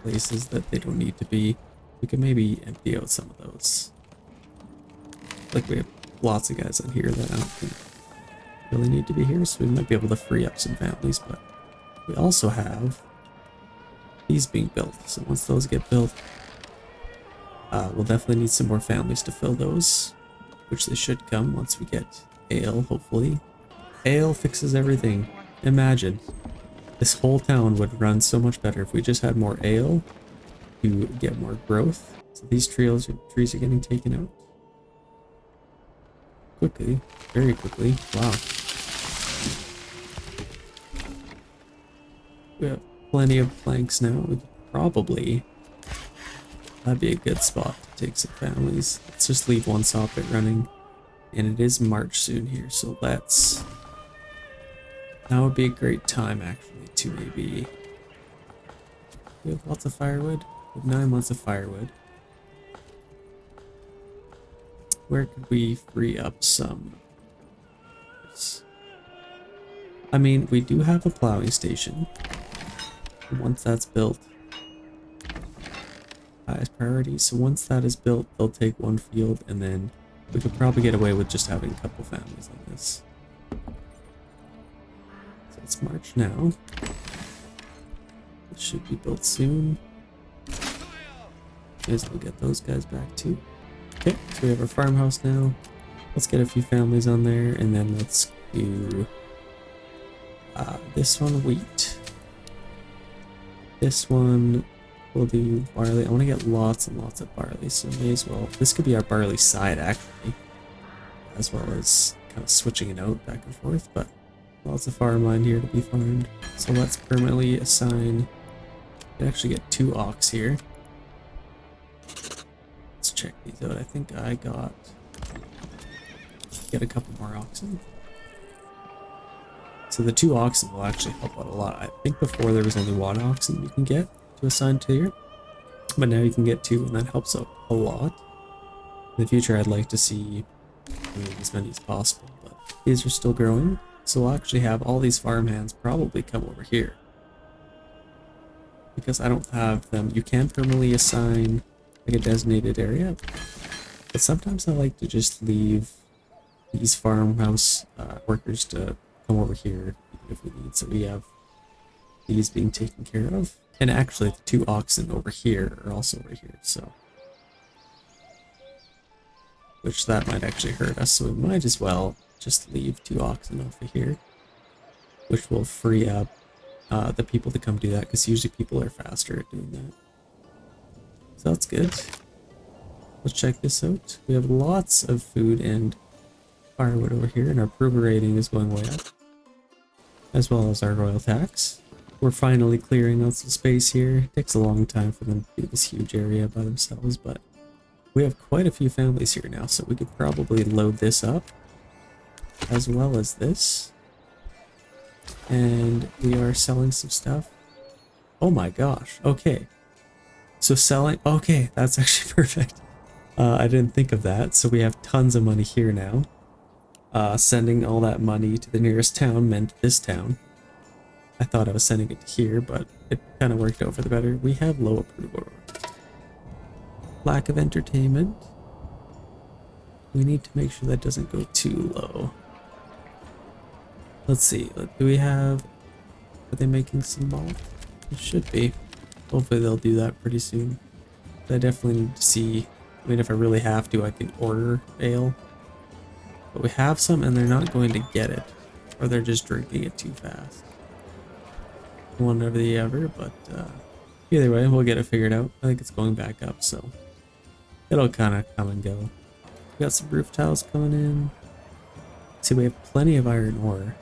places that they don't need to be. We can maybe empty out some of those. Like we have lots of guys on here that I don't think really need to be here, so we might be able to free up some families, but we also have these being built. So once those get built, we'll definitely need some more families to fill those, which they should come once we get ale, hopefully. Ale fixes everything. Imagine. This whole town would run so much better if we just had more ale to get more growth. So these trees are getting taken out. Quickly. Very quickly. Wow. We have plenty of planks now. We could probably... That'd be a good spot to take some families. Let's just leave one soffit running. And it is March soon here, so let's... That would be a great time, actually, to maybe... We have lots of firewood. We have 9 months of firewood. Where could we free up some? I mean, we do have a plowing station. Once that's built, highest priority. So once that is built, they'll take one field, and then we could probably get away with just having a couple families on this. So it's March now. It should be built soon. Guess we'll get those guys back too. Okay, so we have our farmhouse now. Let's get a few families on there, and then let's do this one wheat. This one we'll do barley. I want to get lots and lots of barley, so may as well. This could be our barley side actually, as well as kind of switching it out back and forth, but lots of farmland here to be farmed. So let's permanently assign. We actually get 2 ox here. Let's check these out. I think I get a couple more oxen. So the 2 oxen will actually help out a lot. I think before there was only 1 oxen you can get to assign to here. But now you can get 2, and that helps out a lot. In the future, I'd like to see as many as possible, but these are still growing. So we'll actually have all these farmhands probably come over here. Because I don't have them. You can permanently assign like a designated area, but sometimes I like to just leave these farmhouse workers to come over here if we need. So we have these being taken care of. And actually the 2 oxen over here are also over here, so. Which that might actually hurt us, so we might as well just leave 2 oxen over here. Which will free up the people to come do that, because usually people are faster at doing that. So that's good. Let's check this out. We have lots of food and firewood over here, and our approval rating is going way up. As well as our royal tax. We're finally clearing out some space here. It takes a long time for them to do this huge area by themselves, but we have quite a few families here now, so we could probably load this up as well as this. And we are selling some stuff. Oh my gosh, okay. So selling, okay, that's actually perfect. I didn't think of that. So we have tons of money here now. Sending all that money to the nearest town meant this town. I thought I was sending it here, but it kind of worked out for the better. We have low approval. Lack of entertainment. We need to make sure that doesn't go too low. Let's see. Do we have... Are they making some malt? It should be. Hopefully they'll do that pretty soon. I definitely need to see... I mean, if I really have to, I can order ale. But we have some and they're not going to get it. Or they're just drinking it too fast. One over the other, but either way, we'll get it figured out. I think it's going back up, so it'll kind of come and go. We got some roof tiles coming in. See, we have plenty of iron ore.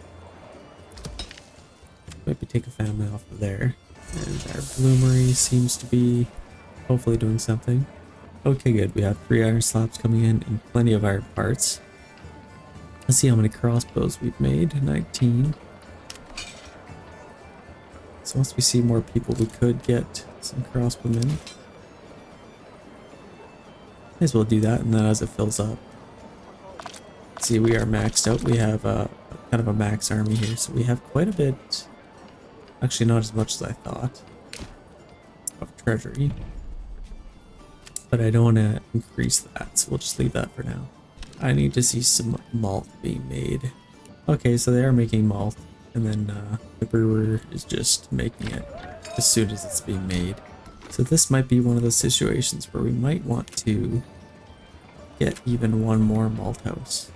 Maybe take a family off of there. And our bloomery seems to be hopefully doing something. Okay, good. We have 3 iron slabs coming in and plenty of iron parts. Let's see how many crossbows we've made. 19. So once we see more people, we could get some crossbowmen. May as well do that, and then as it fills up. See, we are maxed out. We have a kind of a max army here, so we have quite a bit. Actually, not as much as I thought of treasury, but I don't want to increase that, so we'll just leave that for now. I need to see some malt being made. Okay, so they are making malt. And then the brewer is just making it as soon as it's being made. So this might be one of those situations where we might want to get even one more malt house.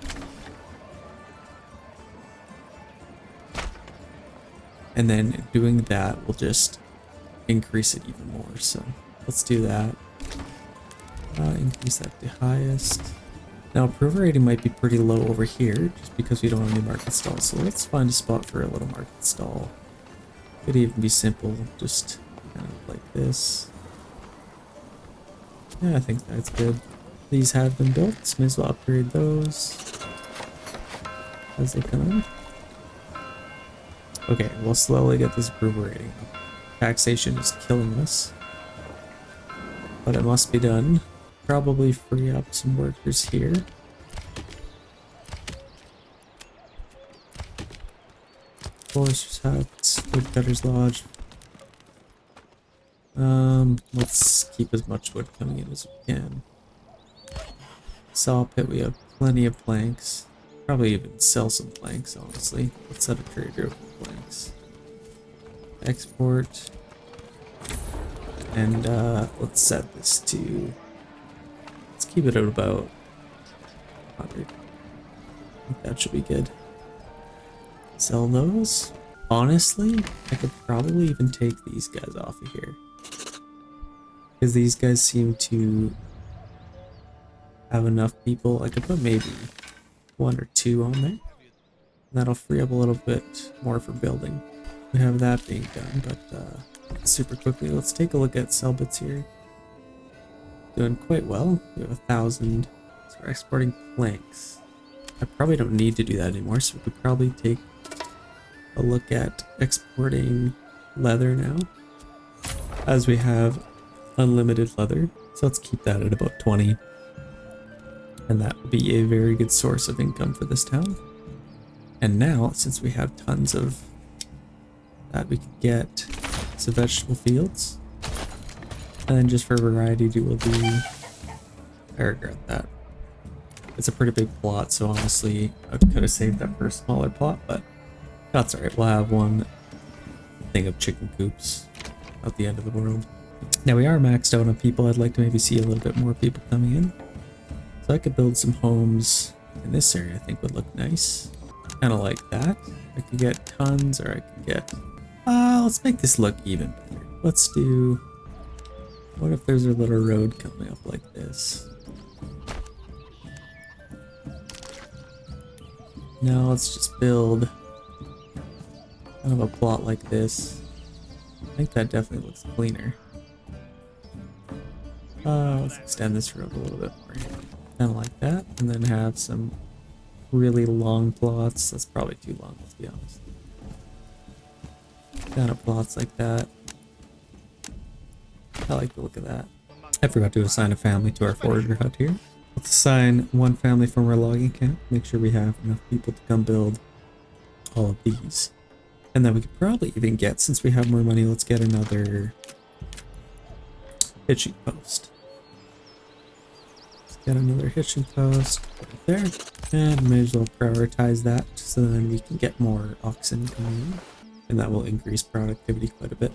And then doing that will just increase it even more. So let's do that. Increase that to highest. Now, approval rating might be pretty low over here, just because we don't have any market stalls. So let's find a spot for a little market stall. Could even be simple, just kind of like this. Yeah, I think that's good. These have been built, so may as well upgrade those as they come in. Okay, we'll slowly get this approval rating up. Taxation is killing us, but it must be done. Probably free up some workers here. Forester's Hut, Woodcutter's Lodge. Let's keep as much wood coming in as we can. Saw pit, we have plenty of planks. Probably even sell some planks, honestly. Let's set a trade route for planks. Export. And let's set this to... Let's keep it at about 100. I think that should be good. Sell those. Honestly, I could probably even take these guys off of here. Because these guys seem to have enough people. I could put maybe 1 or 2 on there. That'll free up a little bit more for building. We have that being done, but super quickly, let's take a look at sell bits here. Doing quite well. We have 1,000. So we're exporting planks. I probably don't need to do that anymore, so we could probably take a look at exporting leather now, as we have unlimited leather. So let's keep that at about 20. And that will be a very good source of income for this town. And now, since we have tons of that, we could get some vegetable fields. And then just for variety, I regret that. It's a pretty big plot, so honestly, I could have saved that for a smaller plot, but that's alright. We'll have one thing of chicken coops at the end of the world. Now we are maxed out on people. I'd like to maybe see a little bit more people coming in. So I could build some homes in this area. I think would look nice. Kind of like that. I could get tons, or I could get... let's make this look even better. Let's do... What if there's a little road coming up like this? No, let's just build kind of a plot like this. I think that definitely looks cleaner. Let's extend this road a little bit more here. Kind of like that, and then have some really long plots. That's probably too long, let's be honest. Kind of plots like that. I like the look of that. I forgot to assign a family to our forager hut here. Let's assign one family from our logging camp. Make sure we have enough people to come build all of these. And then we could probably even get, since we have more money, let's get another hitching post. Let's get another hitching post right there. And may as well prioritize that so then we can get more oxen coming in. And that will increase productivity quite a bit.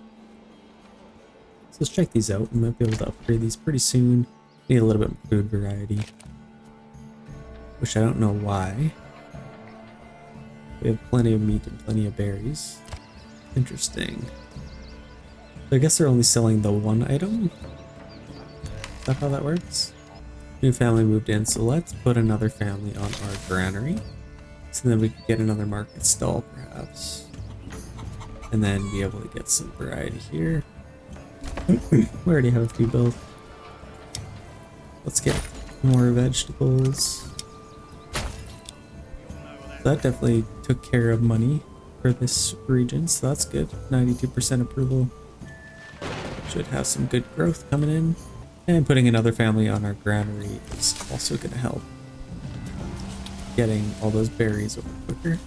So let's check these out. We might be able to upgrade these pretty soon. Need a little bit of food variety. Which I don't know why. We have plenty of meat and plenty of berries. Interesting. So I guess they're only selling the one item? Is that how that works? New family moved in, so let's put another family on our granary. So then we can get another market stall perhaps. And then be able to get some variety here. We already have a few built. Let's get more vegetables. That definitely took care of money for this region, so that's good. 92% approval. Should have some good growth coming in. And putting another family on our granary is also going to help getting all those berries over quicker.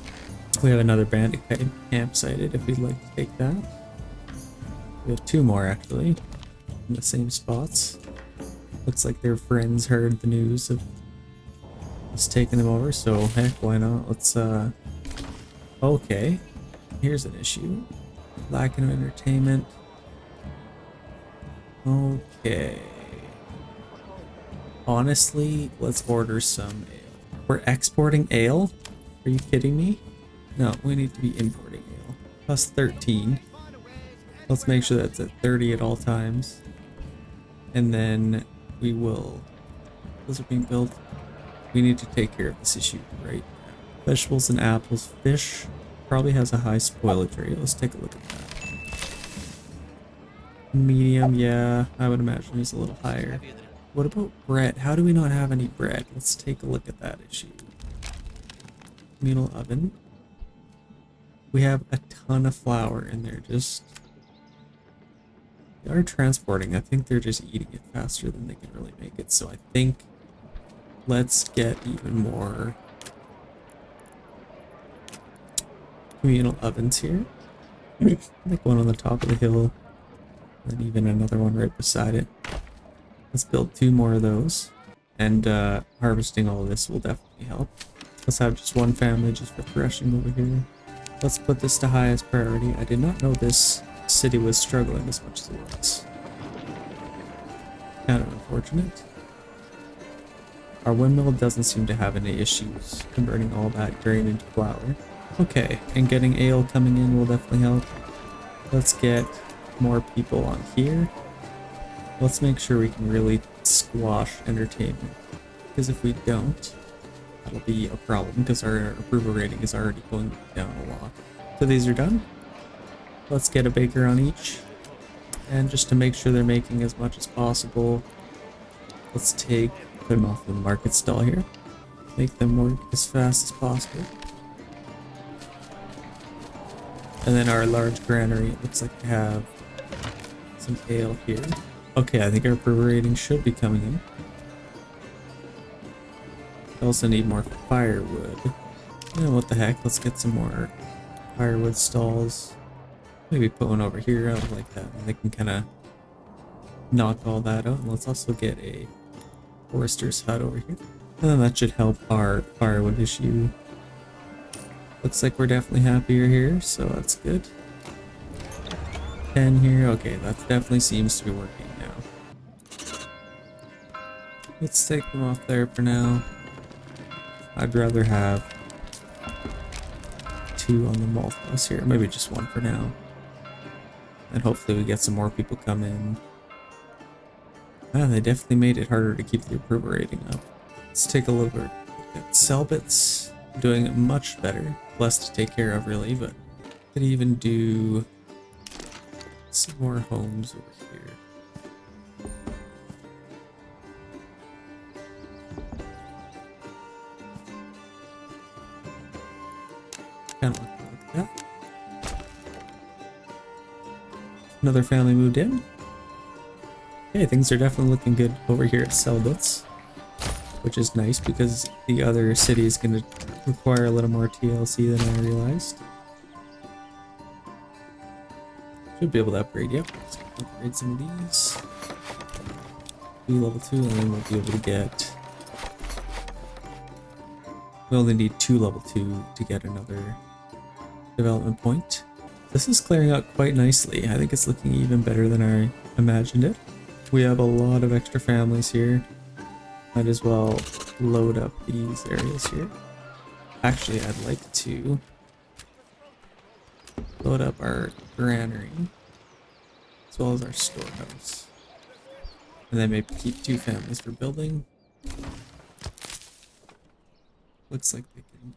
We have another bandit camp sited if we'd like to take that. We have two more actually in the same spots. Looks like their friends heard the news of us taking them over, so heck, why not? Let's okay. Here's an issue. Lacking of entertainment. Okay. Honestly, let's order some ale. We're exporting ale? Are you kidding me? No, we need to be importing ale. Plus 13. Let's make sure that's at 30 at all times. And then we will... Those are being built. We need to take care of this issue right now. Vegetables and apples. Fish probably has a high spoilage rate. Let's take a look at that. Medium, yeah. I would imagine it's a little higher. What about bread? How do we not have any bread? Let's take a look at that issue. Communal oven. We have a ton of flour in there. Just... They are transporting. I think they're just eating it faster than they can really make it. So I think let's get even more communal ovens here. Like one on the top of the hill. And even another one right beside it. Let's build 2 more of those. And harvesting all of this will definitely help. Let's have just one family just for threshing over here. Let's put this to highest priority. I did not know this city was struggling as much as it was. Kind of unfortunate. Our windmill doesn't seem to have any issues converting all that grain into flour. Okay, and getting ale coming in will definitely help. Let's get more people on here. Let's make sure we can really squash entertainment. Because if we don't, that'll be a problem because our approval rating is already going down a lot. So these are done. Let's get a baker on each. And just to make sure they're making as much as possible, let's put them off the market stall here. Make them work as fast as possible. And then our large granary, it looks like we have some ale here. Okay, I think our brewer rating should be coming in. We also need more firewood. Yeah, what the heck? Let's get some more firewood stalls. Maybe put one over here out like that, and they can kind of knock all that out. And let's also get a forester's hut over here. And then that should help our firewood issue. Looks like we're definitely happier here, so that's good. 10 here. Okay, that definitely seems to be working now. Let's take them off there for now. I'd rather have 2 on the malt house here, maybe just 1 for now. And hopefully we get some more people come in. Ah, they definitely made it harder to keep the approval rating up. Let's take a look at Selbit's doing much better. Less to take care of really, but could even do some more homes over here. Kind of like that. Another family moved in. Okay, things are definitely looking good over here at Selbit's, which is nice because the other city is going to require a little more TLC than I realized. Should be able to upgrade, yep. Let's upgrade some of these. Do level 2, and then we'll be able to get... We only need 2 level 2 to get another development point. This is clearing out quite nicely. I think it's looking even better than I imagined it. We have a lot of extra families here. Might as well load up these areas here. Actually, I'd like to load up our granary as well as our storehouse. And then maybe keep 2 families for building. Looks like they can.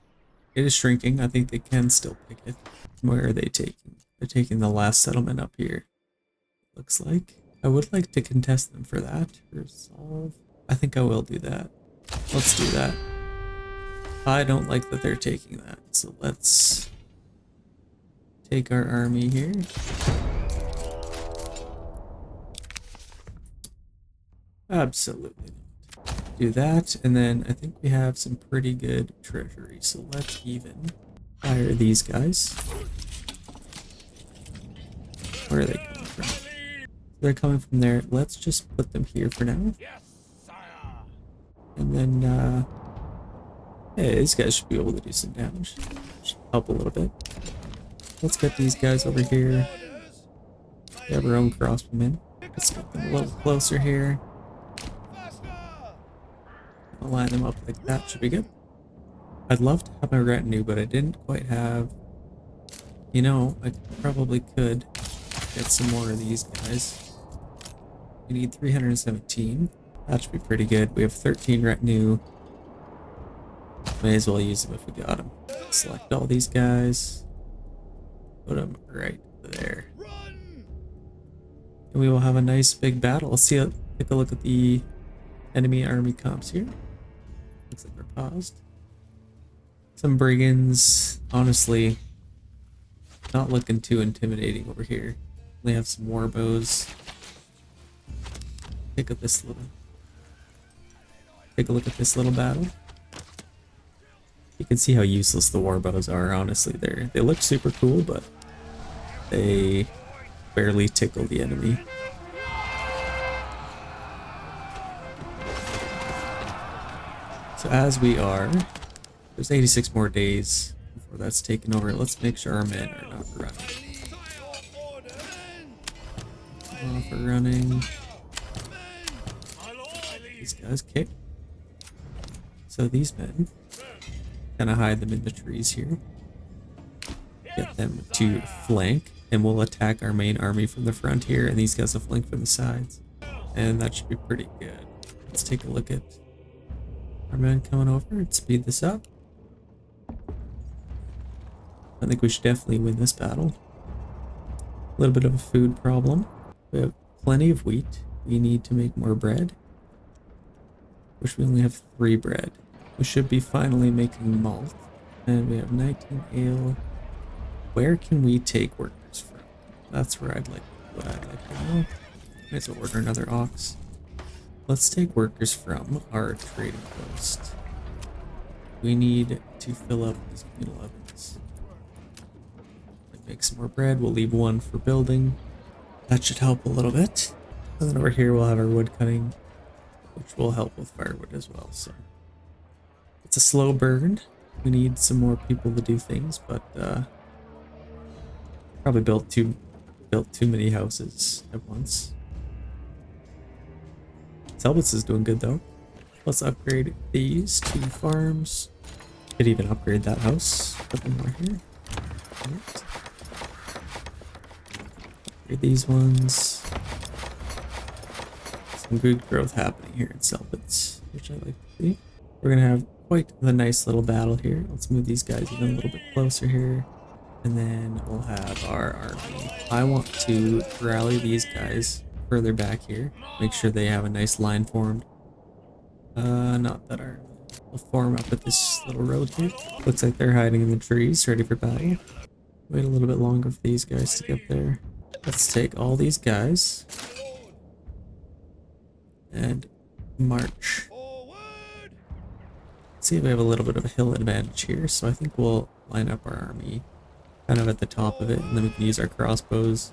It is shrinking. I think they can still pick it. Where are they taking? They're taking the last settlement up here. Looks like. I would like to contest them for that. Resolve. I think I will do that. Let's do that. I don't like that they're taking that. So let's take our army here. Absolutely not. Do that, and then I think we have some pretty good treasury. So let's even hire these guys. Where are they coming from? They're coming from there. Let's just put them here for now. And then, hey, these guys should be able to do some damage. Should help a little bit. Let's get these guys over here. We have our own crossbowmen. Let's get them a little closer here. I'll line them up like that. Should be good. I'd love to have my retinue, but I didn't quite have... You know, I probably could get some more of these guys. We need 317. That should be pretty good. We have 13 retinue. May as well use them if we got them. Select all these guys. Put them right there. And we will have a nice big battle. Let's see. Take a look at the enemy army comps here. Looks like we're paused. Some brigands. Honestly, not looking too intimidating over here. We have some war bows. Take a look at this little battle. You can see how useless the war bows are. Honestly, they look super cool, but they barely tickle the enemy. So as we are, there's 86 more days before that's taken over. Let's make sure our men are not running. Off are running. These guys kick. So these men, kind of hide them in the trees here. Get them to flank, and we'll attack our main army from the front here, and these guys will flank from the sides. And that should be pretty good. Let's take a look at our men coming over and speed this up. I think we should definitely win this battle. A little bit of a food problem. We have plenty of wheat. We need to make more bread. Wish we only have 3 bread. We should be finally making malt. And we have 19 ale. Where can we take workers from? That's where what I'd like to know. Might as well order another ox. Let's take workers from our trading post. We need to fill up these communal ovens. Make some more bread. We'll leave one for building. That should help a little bit. And then over here we'll have our wood cutting, which will help with firewood as well. So it's a slow burn. We need some more people to do things, but probably built too many houses at once. Selbitz is doing good though. Let's upgrade these 2 farms. Could even upgrade that house. A couple more here. Right. Upgrade these ones. Some good growth happening here in Selbitz, which I like to see. We're gonna have quite the nice little battle here. Let's move these guys even a little bit closer here. And then we'll have our army. I want to rally these guys further back here. Make sure they have a nice line formed. Not that our will form up at this little road here. Looks like they're hiding in the trees, ready for battle. Wait a little bit longer for these guys to get there. Let's take all these guys and march. Let's see if we have a little bit of a hill advantage here, so I think we'll line up our army kind of at the top of it, and then we can use our crossbows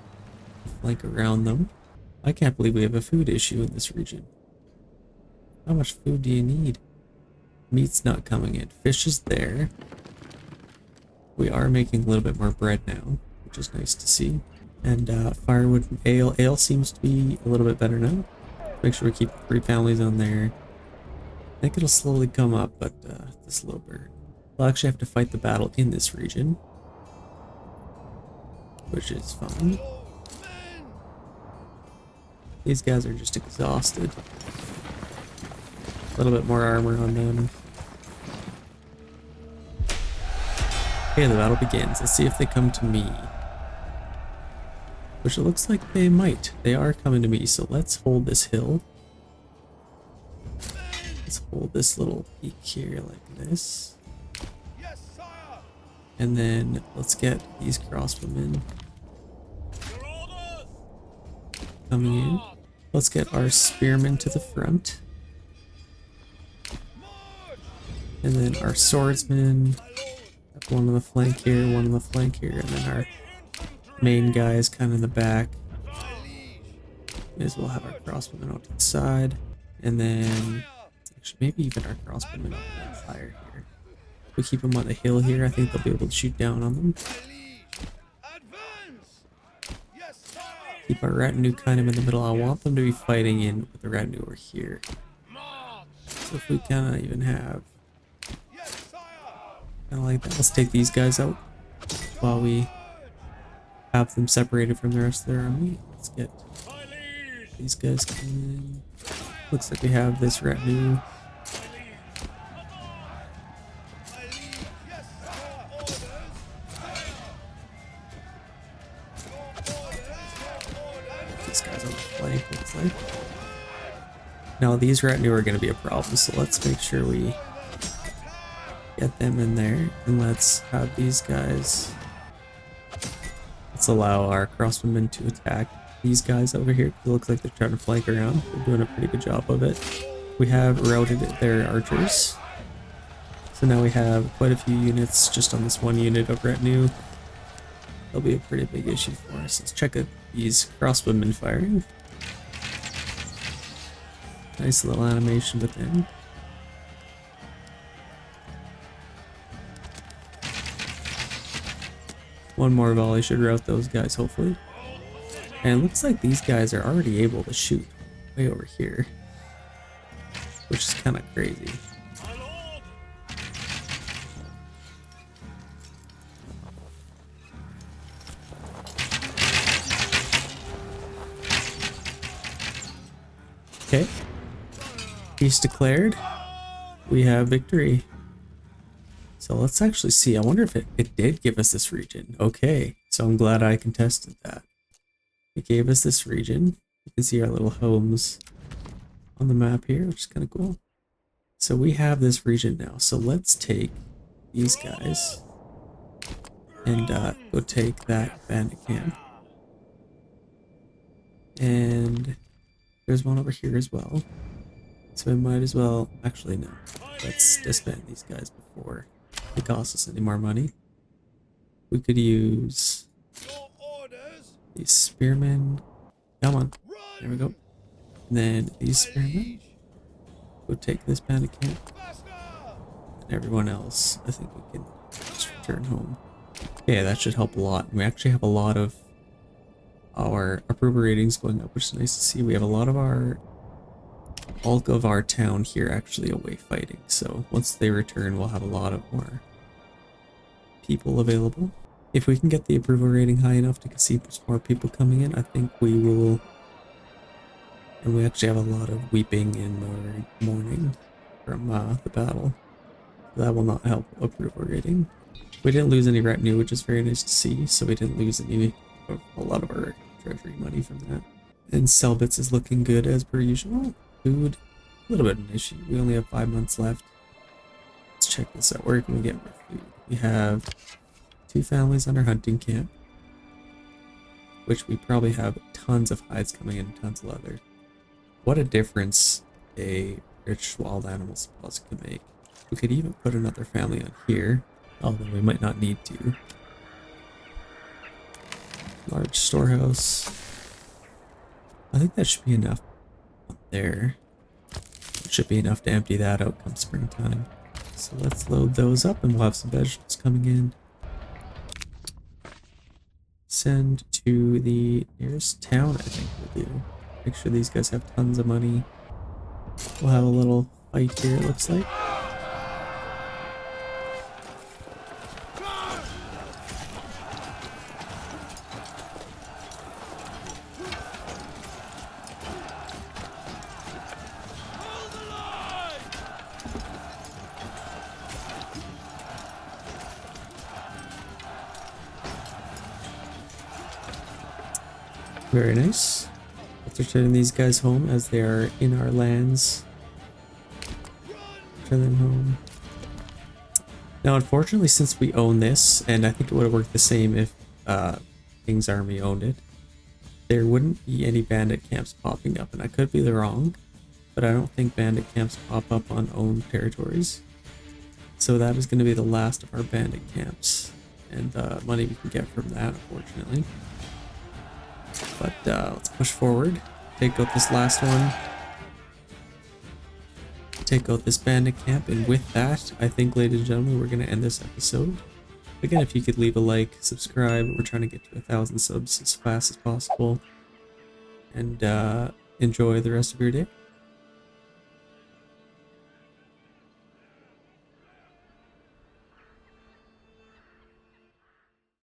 to flank around them. I can't believe we have a food issue in this region. How much food do you need? Meat's not coming in. Fish is there. We are making a little bit more bread now, which is nice to see. And firewood and ale. Ale seems to be a little bit better now. Make sure we keep 3 families on there. I think it'll slowly come up, but the slow burn. We'll actually have to fight the battle in this region, which is fun. These guys are just exhausted. A little bit more armor on them. Okay, the battle begins. Let's see if they come to me. Which it looks like they might. They are coming to me, so let's hold this hill. Let's hold this little peak here like this. And then let's get these crossbowmen coming in. Let's get our spearmen to the front. And then our swordsmen. One on the flank here, one on the flank here, and then our main guys kind of in the back. May as well have our crossbowmen out to the side. And then, actually, maybe even our crossbowmen up a little higher here. We keep them on the hill here, I think they'll be able to shoot down on them. Keep our retinue kind of in the middle. I want them to be fighting in with the retinue over here. So if we kind of even have kind of like that. Let's take these guys out while we have them separated from the rest of their army. Let's get these guys coming in. Looks like we have this retinue. These guys on the flank, looks like. Now these retinue are going to be a problem, so let's make sure we get them in there, and let's have these guys. Let's allow our crossbowmen to attack these guys over here. It looks like they're trying to flank around. They're doing a pretty good job of it. We have routed their archers. So now we have quite a few units just on this one unit of retinue. That'll be a pretty big issue for us. Let's check out these crossbowmen firing. Nice little animation with them. One more volley should rout those guys, hopefully. And it looks like these guys are already able to shoot way over here, which is kind of crazy. Okay. Peace declared. We have victory. So let's actually see. I wonder if it did give us this region. Okay, so I'm glad I contested that. It gave us this region. You can see our little homes on the map here, which is kind of cool. So we have this region now. So let's take these guys and go take that bandit camp. And There's one over here as well. So we might as well, actually no. Let's disband these guys before they cost us any more money. We could use these spearmen. Come on. There we go. And then these spearmen. We'll take this bandit camp. And everyone else, I think we can just return home. Yeah, that should help a lot. We actually have a lot of our approval ratings going up, which is nice to see. We have a lot of our bulk of our town here actually away fighting. So once they return, we'll have a lot of more people available. If we can get the approval rating high enough to see more people coming in, I think we will. And we actually have a lot of weeping and mourning from the battle. That will not help approval rating. We didn't lose any retinue, which is very nice to see. So we didn't lose a lot of our treasury money from that. And Selbits is looking good as per usual. Food, a little bit of an issue. We only have 5 months left. Let's check this out. Where can we get more food? We have 2 families on our hunting camp, which we probably have tons of hides coming in, tons of leather. What a difference a rich wild animal supply can make. We could even put another family on here, although we might not need to. Large storehouse. I think that should be enough up there. It should be enough to empty that out come springtime. So let's load those up and we'll have some vegetables coming in. Send to the nearest town, I think we'll do. Make sure these guys have tons of money. We'll have a little fight here, it looks like. Very nice. Let's return these guys home as they are in our lands. Return them home. Now, unfortunately, since we own this, and I think it would have worked the same if King's Army owned it, there wouldn't be any bandit camps popping up. And I could be wrong, but I don't think bandit camps pop up on owned territories. So that is going to be the last of our bandit camps. And the money we can get from that, unfortunately. But let's push forward. Take out this last one. Take out this bandit camp. And with that, I think, ladies and gentlemen, we're going to end this episode. Again, if you could leave a like, subscribe. We're trying to get to 1,000 subs as fast as possible. And enjoy the rest of your day.